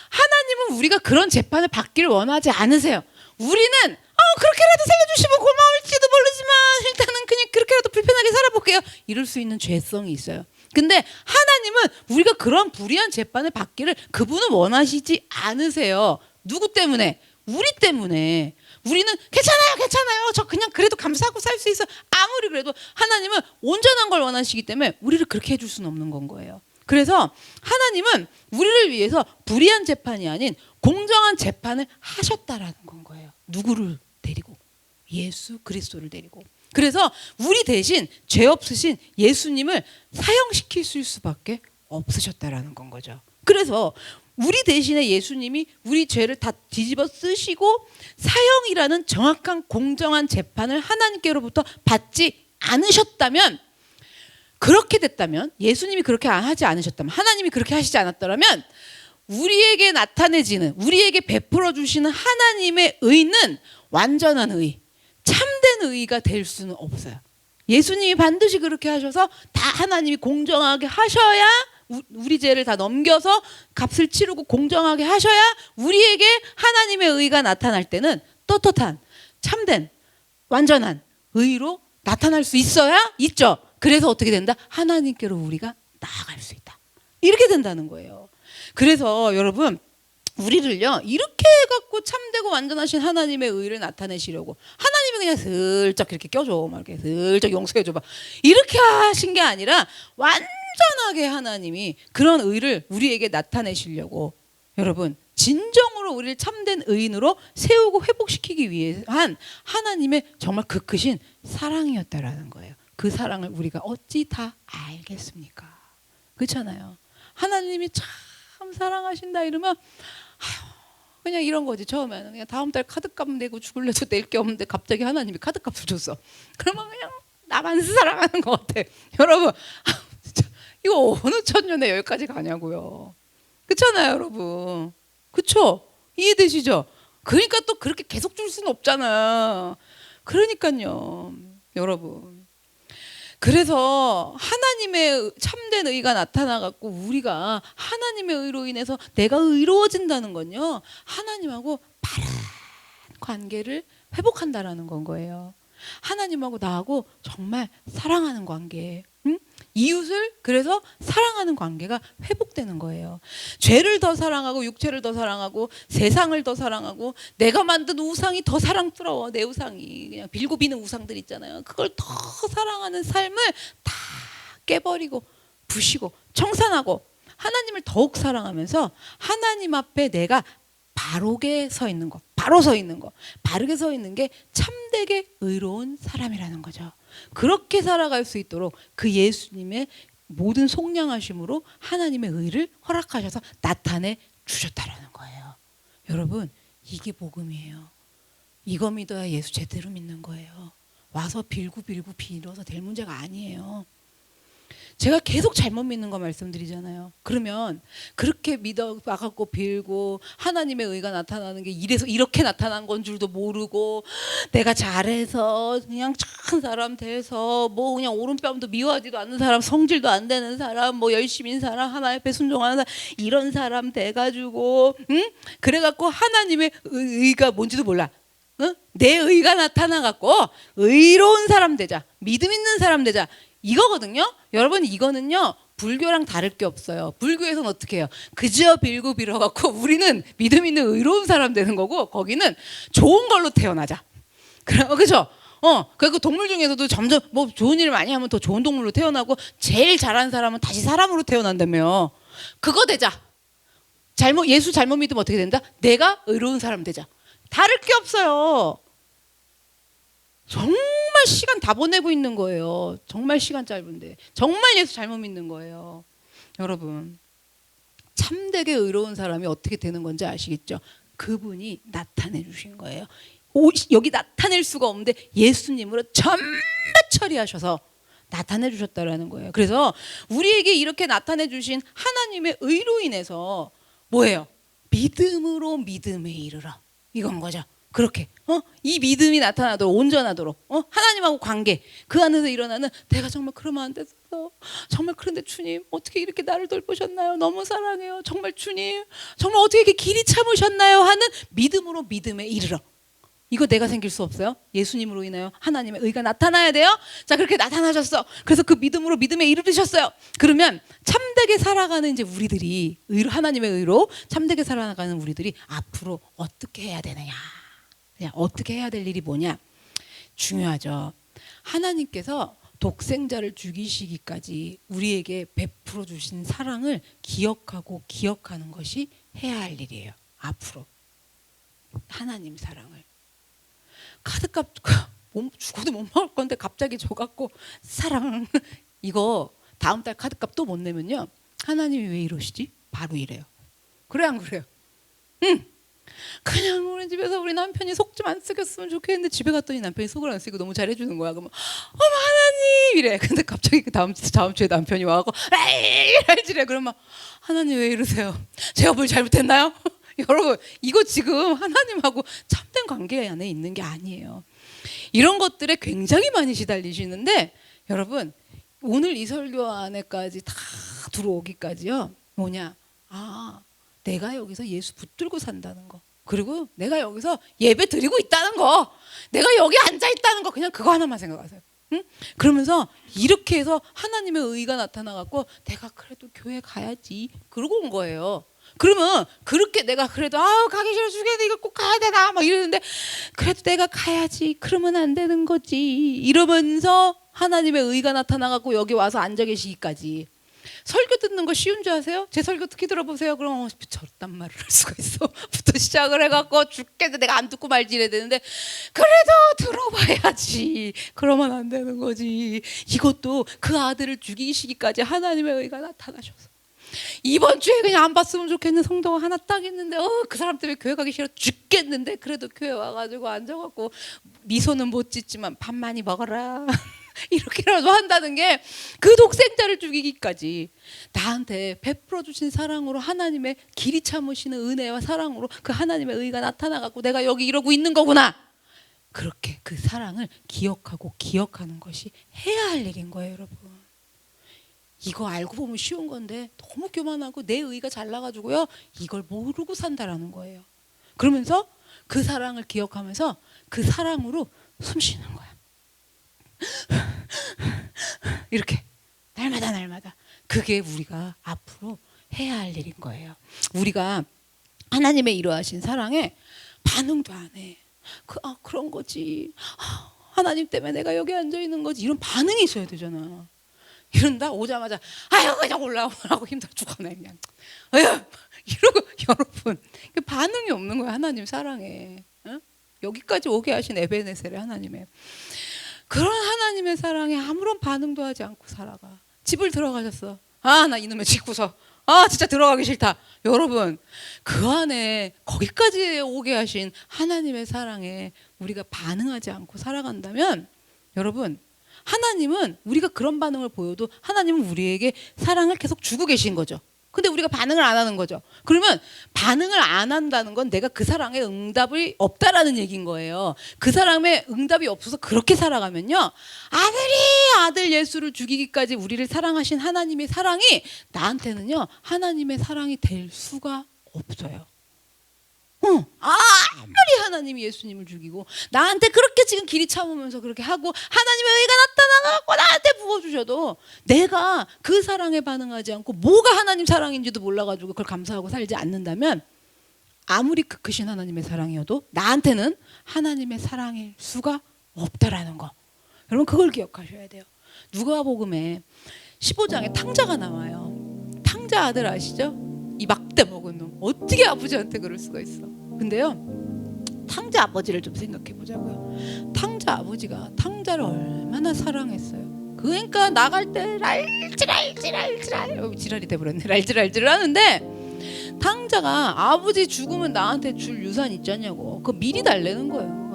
하나님은 우리가 그런 재판을 받기를 원하지 않으세요. 우리는 그렇게라도 살려주시면 고마울지도 모르지만 일단은 그냥 그렇게라도 불편하게 살아볼게요. 이럴 수 있는 죄성이 있어요. 근데 하나님은 우리가 그런 불의한 재판을 받기를 그분은 원하시지 않으세요. 누구 때문에? 우리 때문에. 우리는 괜찮아요. 저 그냥 그래도 감사하고 살 수 있어. 아무리 그래도 하나님은 온전한 걸 원하시기 때문에 우리를 그렇게 해줄 수는 없는 건 거예요. 그래서 하나님은 우리를 위해서 불의한 재판이 아닌 공정한 재판을 하셨다라는 건 거예요. 누구를 데리고? 예수 그리스도를 데리고. 그래서 우리 대신 죄 없으신 예수님을 사형시킬 수밖에 없으셨다라는 건 거죠. 그래서 우리 대신에 예수님이 우리 죄를 다 뒤집어 쓰시고 사형이라는 정확한 공정한 재판을 하나님께로부터 받지 않으셨다면, 그렇게 됐다면, 예수님이 그렇게 하지 않으셨다면, 하나님이 그렇게 하시지 않았더라면 우리에게 나타내지는, 우리에게 베풀어 주시는 하나님의 의는 완전한 의, 참된 의가 될 수는 없어요. 예수님이 반드시 그렇게 하셔서 다 하나님이 공정하게 하셔야 우리 죄를 다 넘겨서 값을 치르고 공정하게 하셔야 우리에게 하나님의 의가 나타날 때는 떳떳한 참된 완전한 의로 나타날 수 있어야 있죠. 그래서 어떻게 된다? 하나님께로 우리가 나아갈 수 있다. 이렇게 된다는 거예요. 그래서 여러분 우리를요 이렇게 해갖고 참되고 완전하신 하나님의 의를 나타내시려고 하나님이 그냥 슬쩍 이렇게 껴줘 막 이렇게 슬쩍 용서해줘 봐 이렇게 하신 게 아니라 완전하게 하나님이 그런 의를 우리에게 나타내시려고 여러분 진정으로 우리를 참된 의인으로 세우고 회복시키기 위한 하나님의 정말 그 크신 사랑이었다라는 거예요. 그 사랑을 우리가 어찌 다 알겠습니까? 그렇잖아요. 하나님이 참 사랑하신다 이러면 그냥 이런 거지. 처음에는 그냥 다음 달 카드값 내고 죽을래도 낼 게 없는데 갑자기 하나님이 카드값을 줬어. 그러면 그냥 나만 사랑하는 것 같아. 여러분 진짜 이거 어느 천년에 여기까지 가냐고요. 그렇잖아요 여러분. 그쵸? 이해되시죠? 그러니까 또 그렇게 계속 줄 수는 없잖아. 그러니까요 여러분. 그래서 하나님의 참된 의가 나타나갖고 우리가 하나님의 의로 인해서 내가 의로워진다는 건요 하나님하고 바른 관계를 회복한다라는 건 거예요. 하나님하고 나하고 정말 사랑하는 관계, 이웃을 그래서 사랑하는 관계가 회복되는 거예요. 죄를 더 사랑하고 육체를 더 사랑하고 세상을 더 사랑하고 내가 만든 우상이 더 사랑스러워. 내 우상이 그냥 빌고 비는 우상들 있잖아요. 그걸 더 사랑하는 삶을 다 깨버리고 부시고 청산하고 하나님을 더욱 사랑하면서 하나님 앞에 내가 바르게 서 있는 거, 바로 서 있는 거, 바르게 서 있는 게 참되게 의로운 사람이라는 거죠. 그렇게 살아갈 수 있도록 그 예수님의 모든 속량하심으로 하나님의 의를 허락하셔서 나타내 주셨다라는 거예요. 여러분 이게 복음이에요. 이거 믿어야 예수 제대로 믿는 거예요. 와서 빌고 빌어서 될 문제가 아니에요. 제가 계속 잘못 믿는 거 말씀드리잖아요. 그러면 그렇게 믿어 와갖고 빌고 하나님의 의가 나타나는 게 이래서 이렇게 나타난 건 줄도 모르고 내가 잘해서 그냥 착한 사람 돼서 뭐 그냥 오른뺨도 미워하지도 않는 사람, 성질도 안 되는 사람, 뭐 열심인 사람, 하나님 앞에 순종하는 사람 이런 사람 돼가지고 그래갖고 하나님의 의가 뭔지도 몰라. 내 의가 나타나갖고 의로운 사람 되자, 믿음 있는 사람 되자. 이거거든요. 여러분 이거는요 불교랑 다를 게 없어요. 불교에서는 어떻게 해요? 그저 빌고 빌어갖고 우리는 믿음 있는 의로운 사람 되는 거고 거기는 좋은 걸로 태어나자. 그죠? 그리고 동물 중에서도 점점 뭐 좋은 일을 많이 하면 더 좋은 동물로 태어나고 제일 잘하는 사람은 다시 사람으로 태어난다며. 그거 되자. 예수 잘못 믿으면 어떻게 된다? 내가 의로운 사람 되자. 다를 게 없어요. 정말 시간 다 보내고 있는 거예요. 정말 시간 짧은데 정말 예수 잘못 믿는 거예요. 여러분 참되게 의로운 사람이 어떻게 되는 건지 아시겠죠? 그분이 나타내 주신 거예요. 여기 나타낼 수가 없는데 예수님으로 전부 처리하셔서 나타내 주셨다라는 거예요. 그래서 우리에게 이렇게 나타내 주신 하나님의 의로 인해서 뭐예요? 믿음으로 믿음에 이르러 이건 거죠. 그렇게 이 믿음이 나타나도록 온전하도록 하나님하고 관계 그 안에서 일어나는 내가 정말 그러면 안 됐어. 정말 그런데 주님 어떻게 이렇게 나를 돌보셨나요? 너무 사랑해요. 정말 주님 정말 어떻게 이렇게 길이 참으셨나요? 하는 믿음으로 믿음에 이르러. 이거 내가 생길 수 없어요. 예수님으로 인하여 하나님의 의가 나타나야 돼요. 자 그렇게 나타나셨어. 그래서 그 믿음으로 믿음에 이르르셨어요. 그러면 참되게 살아가는 이제 우리들이 하나님의 의로 참되게 살아가는 우리들이 앞으로 어떻게 해야 되느냐. 그냥 어떻게 해야 될 일이 뭐냐? 중요하죠. 하나님께서 독생자를 죽이시기까지 우리에게 베풀어 주신 사랑을 기억하고 기억하는 것이 해야 할 일이에요. 앞으로 하나님 사랑을 카드값 죽어도 못 먹을 건데 갑자기 줘갖고 사랑 이거 다음 달 카드값 또 못 내면요 하나님이 왜 이러시지? 바로 이래요. 그래 안 그래요? 그냥 우리 집에서 우리 남편이 속 좀 안 쓰겠으면 좋겠는데 집에 갔더니 남편이 속을 안 쓰고 너무 잘해주는 거야. 그러면 어머 하나님 이래. 근데 갑자기 그 다음 주에 남편이 와갖고 에이 이래. 그러면 하나님 왜 이러세요? 제가 뭘 잘못했나요? 여러분 이거 지금 하나님하고 참된 관계 안에 있는 게 아니에요. 이런 것들에 굉장히 많이 시달리시는데 여러분 오늘 이 설교 안에까지 다 들어오기까지요. 뭐냐? 아, 내가 여기서 예수 붙들고 산다는 거. 그리고 내가 여기서 예배 드리고 있다는 거. 내가 여기 앉아 있다는 거. 그냥 그거 하나만 생각하세요. 응? 그러면서 이렇게 해서 하나님의 의가 나타나갖고 내가 그래도 교회 가야지. 그러고 온 거예요. 그러면 그렇게 내가 그래도 가기 싫어 죽겠는데 이거 꼭 가야 되나 막 이러는데 그래도 내가 가야지. 그러면 안 되는 거지. 이러면서 하나님의 의가 나타나갖고 여기 와서 앉아 계시기까지. 설교 듣는 거 쉬운 줄 아세요? 제 설교 특히 들어보세요. 그럼 저딴 말을 할 수가 있어. 부터 시작을 해갖고 죽겠는데 내가 안 듣고 말지 이래야 되는데 그래도 들어봐야지. 그러면 안 되는 거지. 이것도 그 아들을 죽이시기까지 하나님의 의가 나타나셔서 이번 주에 그냥 안 봤으면 좋겠는 성도가 하나 딱 있는데 그 사람 때문에 교회 가기 싫어 죽겠는데 그래도 교회 와가지고 앉아갖고 미소는 못 짓지만 밥 많이 먹어라 이렇게라도 한다는 게 그 독생자를 죽이기까지 나한테 베풀어 주신 사랑으로 하나님의 길이 참으시는 은혜와 사랑으로 그 하나님의 의가 나타나갖고 내가 여기 이러고 있는 거구나. 그렇게 그 사랑을 기억하고 기억하는 것이 해야 할 일인 거예요, 여러분. 이거 알고 보면 쉬운 건데 너무 교만하고 내 의가 잘나가지고요 이걸 모르고 산다라는 거예요. 그러면서 그 사랑을 기억하면서 그 사랑으로 숨 쉬는 거야. 이렇게 날마다 그게 우리가 앞으로 해야 할 일인 거예요. 우리가 하나님의 이러하신 사랑에 반응도 안 해. 그런 거지. 하나님 때문에 내가 여기 앉아 있는 거지. 이런 반응이 있어야 되잖아. 이런다 오자마자 그냥 올라오라고 힘들어 죽겠네 그냥 이러고 여러분 반응이 없는 거야. 하나님 사랑에 여기까지 오게 하신 에베네셀의 하나님의 그런 하나님의 사랑에 아무런 반응도 하지 않고 살아가. 집을 들어가셨어. 나 이놈의 집구석 진짜 들어가기 싫다. 여러분 그 안에 거기까지 오게 하신 하나님의 사랑에 우리가 반응하지 않고 살아간다면 여러분 하나님은 우리가 그런 반응을 보여도 하나님은 우리에게 사랑을 계속 주고 계신 거죠. 근데 우리가 반응을 안 하는 거죠. 그러면 반응을 안 한다는 건 내가 그 사랑에 응답이 없다라는 얘기인 거예요. 그 사람의 응답이 없어서 그렇게 살아가면요 아들 예수를 죽이기까지 우리를 사랑하신 하나님의 사랑이 나한테는요 하나님의 사랑이 될 수가 없어요. 아무리 하나님이 예수님을 죽이고 나한테 그렇게 지금 길이 참으면서 그렇게 하고 하나님의 의가 나타나갖고 나한테 부어주셔도 내가 그 사랑에 반응하지 않고 뭐가 하나님 사랑인지도 몰라가지고 그걸 감사하고 살지 않는다면 아무리 크신 하나님의 사랑이어도 나한테는 하나님의 사랑일 수가 없다라는 거. 여러분 그걸 기억하셔야 돼요. 누가복음에 15장에 탕자가 나와요. 탕자 아들 아시죠? 이 막대 먹은 놈. 어떻게 아버지한테 그럴 수가 있어. 근데요 탕자 아버지를 좀 생각해 보자고요. 탕자 아버지가 탕자를 얼마나 사랑했어요. 그러니까 나갈 때 랄질랄질랄질랄 지랄이 돼버렸네. 랄질랄질 하는데 탕자가 아버지 죽으면 나한테 줄 유산 있잖냐고 그거 미리 달래는 거예요.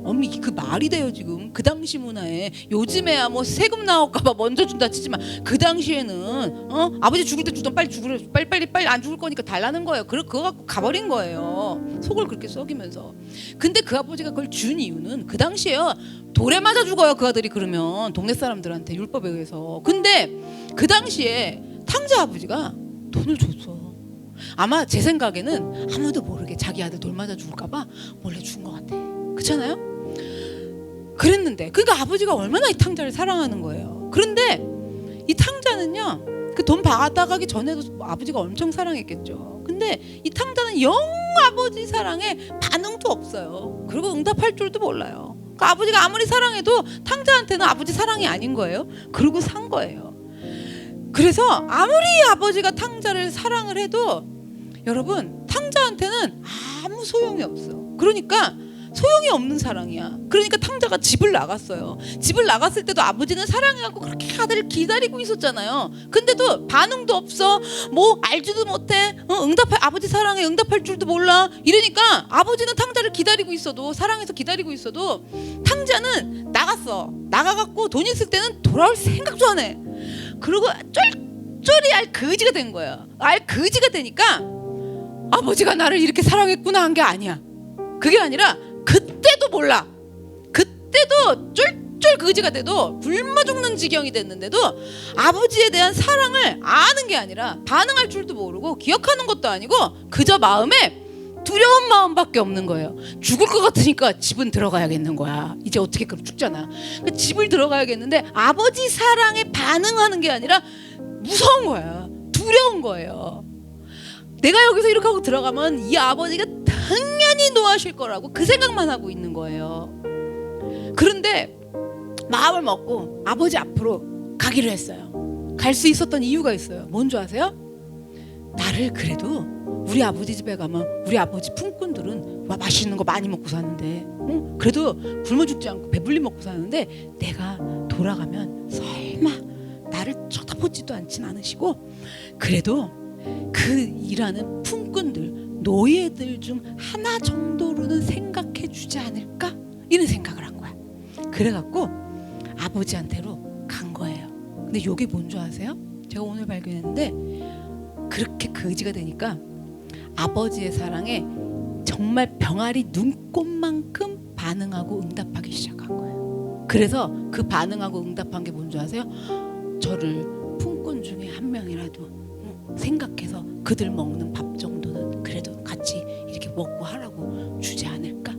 어미 그 말이 돼요 지금. 그 당시 문화에 요즘에야 뭐 세금 나올까봐 먼저 준다 치지만 그 당시에는 아버지 죽을 때 주던 빨리 죽으래 빨리 안 죽을 거니까 달라는 거예요. 그거 갖고 가버린 거예요. 속을 그렇게 썩이면서. 근데 그 아버지가 그걸 준 이유는 그 당시에요 돌에 맞아 죽어요 그 아들이. 그러면 동네 사람들한테 율법에 의해서. 근데 그 당시에 탕자 아버지가 돈을 줬어. 아마 제 생각에는 아무도 모르게 자기 아들 돌 맞아 죽을까봐 몰래 준 것 같아. 그렇잖아요? 그랬는데 그러니까 아버지가 얼마나 이 탕자를 사랑하는 거예요. 그런데 이 탕자는요 그 돈 받아가기 전에도 아버지가 엄청 사랑했겠죠. 근데 이 탕자는 영 아버지 사랑에 반응도 없어요. 그리고 응답할 줄도 몰라요. 그러니까 아버지가 아무리 사랑해도 탕자한테는 아버지 사랑이 아닌 거예요. 그러고 산 거예요. 그래서 아무리 아버지가 탕자를 사랑을 해도 여러분 탕자한테는 아무 소용이 없어. 그러니까 소용이 없는 사랑이야. 그러니까 탕자가 집을 나갔어요. 집을 나갔을 때도 아버지는 사랑해갖고 그렇게 아들을 기다리고 있었잖아요. 근데도 반응도 없어. 뭐 알지도 못해. 아버지 사랑에 응답할 줄도 몰라. 이러니까 아버지는 탕자를 기다리고 있어도 사랑해서 기다리고 있어도 탕자는 나갔어. 나가갖고 돈 있을 때는 돌아올 생각도 안 해. 그리고 쫄쫄이 알 거지가 된 거야. 알 거지가 되니까 아버지가 나를 이렇게 사랑했구나 한 게 아니야. 그게 아니라 그때도 몰라. 그때도 쫄쫄이 어쩔 그지가 돼도 굶어 죽는 지경이 됐는데도 아버지에 대한 사랑을 아는 게 아니라 반응할 줄도 모르고 기억하는 것도 아니고 그저 마음에 두려운 마음밖에 없는 거예요. 죽을 것 같으니까 집은 들어가야겠는 거야. 이제 어떻게 그럼 죽잖아. 그러니까 집을 들어가야겠는데 아버지 사랑에 반응하는 게 아니라 무서운 거야. 두려운 거예요. 내가 여기서 이렇게 하고 들어가면 이 아버지가 당연히 노하실 거라고 그 생각만 하고 있는 거예요. 그런데 마음을 먹고 아버지 앞으로 가기로 했어요. 갈 수 있었던 이유가 있어요. 뭔 줄 아세요? 나를 그래도 우리 아버지 집에 가면 우리 아버지 품꾼들은 맛있는 거 많이 먹고 사는데 그래도 굶어 죽지 않고 배불리 먹고 사는데 내가 돌아가면 설마 나를 쳐다보지도 않진 않으시고 그래도 그 일하는 품꾼들 노예들 중 하나 정도로는 생각해 주지 않을까? 이런 생각을 한 거야. 그래갖고 아버지한테로 간 거예요. 근데 이게 뭔 줄 아세요? 제가 오늘 발견했는데 그렇게 그 의지가 되니까 아버지의 사랑에 정말 병아리 눈꽃만큼 반응하고 응답하기 시작한 거예요. 그래서 그 반응하고 응답한 게 뭔 줄 아세요? 저를 품꾼 중에 한 명이라도 생각해서 그들 먹는 밥 정도는 그래도 같이 이렇게 먹고 하라고 주지 않을까?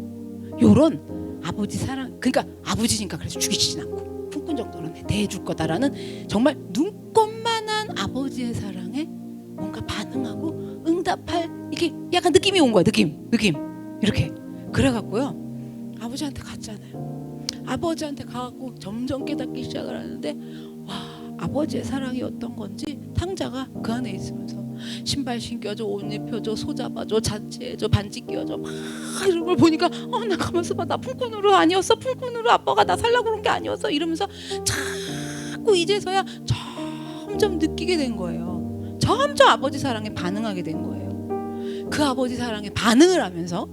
요런 아버지 사랑, 그러니까 아버지니까 그래서 죽이지진 않고 품꾼 정도는 대해줄 거다라는 정말 눈꽃만한 아버지의 사랑에 뭔가 반응하고 응답할 이게 약간 느낌이 온 거야. 느낌 이렇게 그래갖고요 아버지한테 갔잖아요. 아버지한테 가갖고 점점 깨닫기 시작을 하는데 와 아버지의 사랑이 어떤 건지 탕자가 그 안에 있으면서 신발 신겨줘, 옷 입혀줘, 소 잡아줘, 자취해줘, 반지 끼워줘 막 이런 걸 보니까 나 가만있어 봐. 나 품꾼으로 아니었어. 품꾼으로 아빠가 나 살려고 그런 게 아니었어. 이러면서 자꾸 이제서야 점점 느끼게 된 거예요. 점점 아버지 사랑에 반응하게 된 거예요. 그 아버지 사랑에 반응을 하면서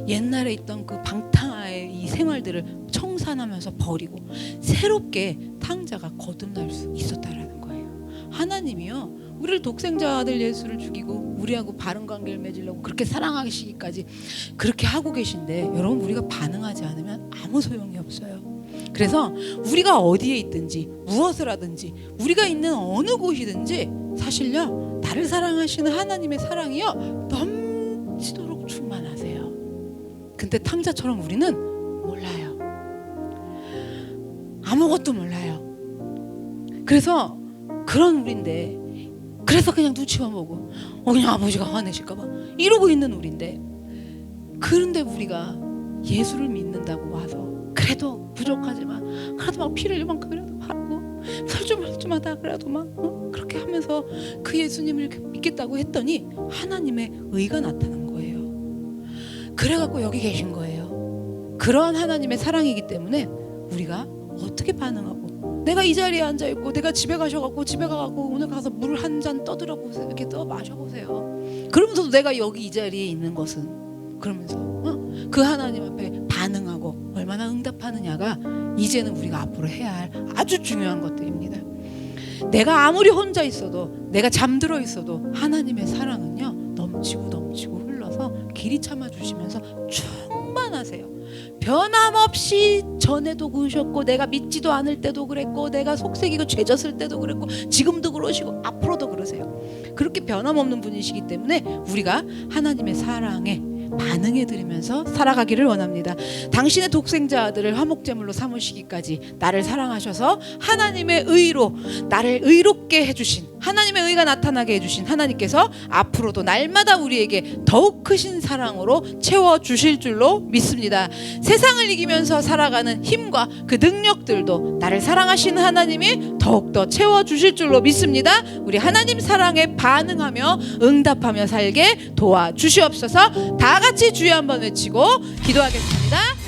옛날에 있던 그 방탕의 이 생활들을 청산하면서 버리고 새롭게 탕자가 거듭날 수 있었다라는 거예요. 하나님이요 우리를 독생자 아들 예수를 죽이고 우리하고 바른 관계를 맺으려고 그렇게 사랑하시기까지 그렇게 하고 계신데 여러분 우리가 반응하지 않으면 아무 소용이 없어요. 그래서 우리가 어디에 있든지 무엇을 하든지 우리가 있는 어느 곳이든지 사실요 나를 사랑하시는 하나님의 사랑이요 넘치도록 충만하세요. 근데 탕자처럼 우리는 몰라요. 아무것도 몰라요. 그래서 그런 우리인데 그래서 그냥 눈치만 보고 그냥 아버지가 화내실까봐 이러고 있는 우리인데 그런데 우리가 예수를 믿는다고 와서 그래도 부족하지만 그래도 막 피를 이만큼이라도 바르고 설주말주마다 그래도 막 그렇게 하면서 그 예수님을 믿겠다고 했더니 하나님의 의가 나타난 거예요. 그래갖고 여기 계신 거예요. 그런 하나님의 사랑이기 때문에 우리가 어떻게 반응하고 내가 이 자리에 앉아있고 내가 집에 가셔갖고 집에 가갖고 오늘 가서 물 한 잔 떠들어 보세요. 이렇게 떠 마셔보세요. 그러면서도 내가 여기 이 자리에 있는 것은 그러면서 그 하나님 앞에 반응하고 얼마나 응답하느냐가 이제는 우리가 앞으로 해야 할 아주 중요한 것들입니다. 내가 아무리 혼자 있어도 내가 잠들어 있어도 하나님의 사랑은요 넘치고 흘러서 길이 참아주시면서 충만하세요. 변함없이 전에도 그러셨고 내가 믿지도 않을 때도 그랬고 내가 속색이고 죄졌을 때도 그랬고 지금도 그러시고 앞으로도 그러세요. 그렇게 변함없는 분이시기 때문에 우리가 하나님의 사랑에 반응해드리면서 살아가기를 원합니다. 당신의 독생자 아들을 화목제물로 삼으시기까지 나를 사랑하셔서 하나님의 의로 나를 의롭게 해주신 하나님의 의가 나타나게 해주신 하나님께서 앞으로도 날마다 우리에게 더욱 크신 사랑으로 채워주실 줄로 믿습니다. 세상을 이기면서 살아가는 힘과 그 능력들도 나를 사랑하시는 하나님이 더욱더 채워주실 줄로 믿습니다. 우리 하나님 사랑에 반응하며 응답하며 살게 도와주시옵소서. 다 같이 주여 한번 외치고 기도하겠습니다.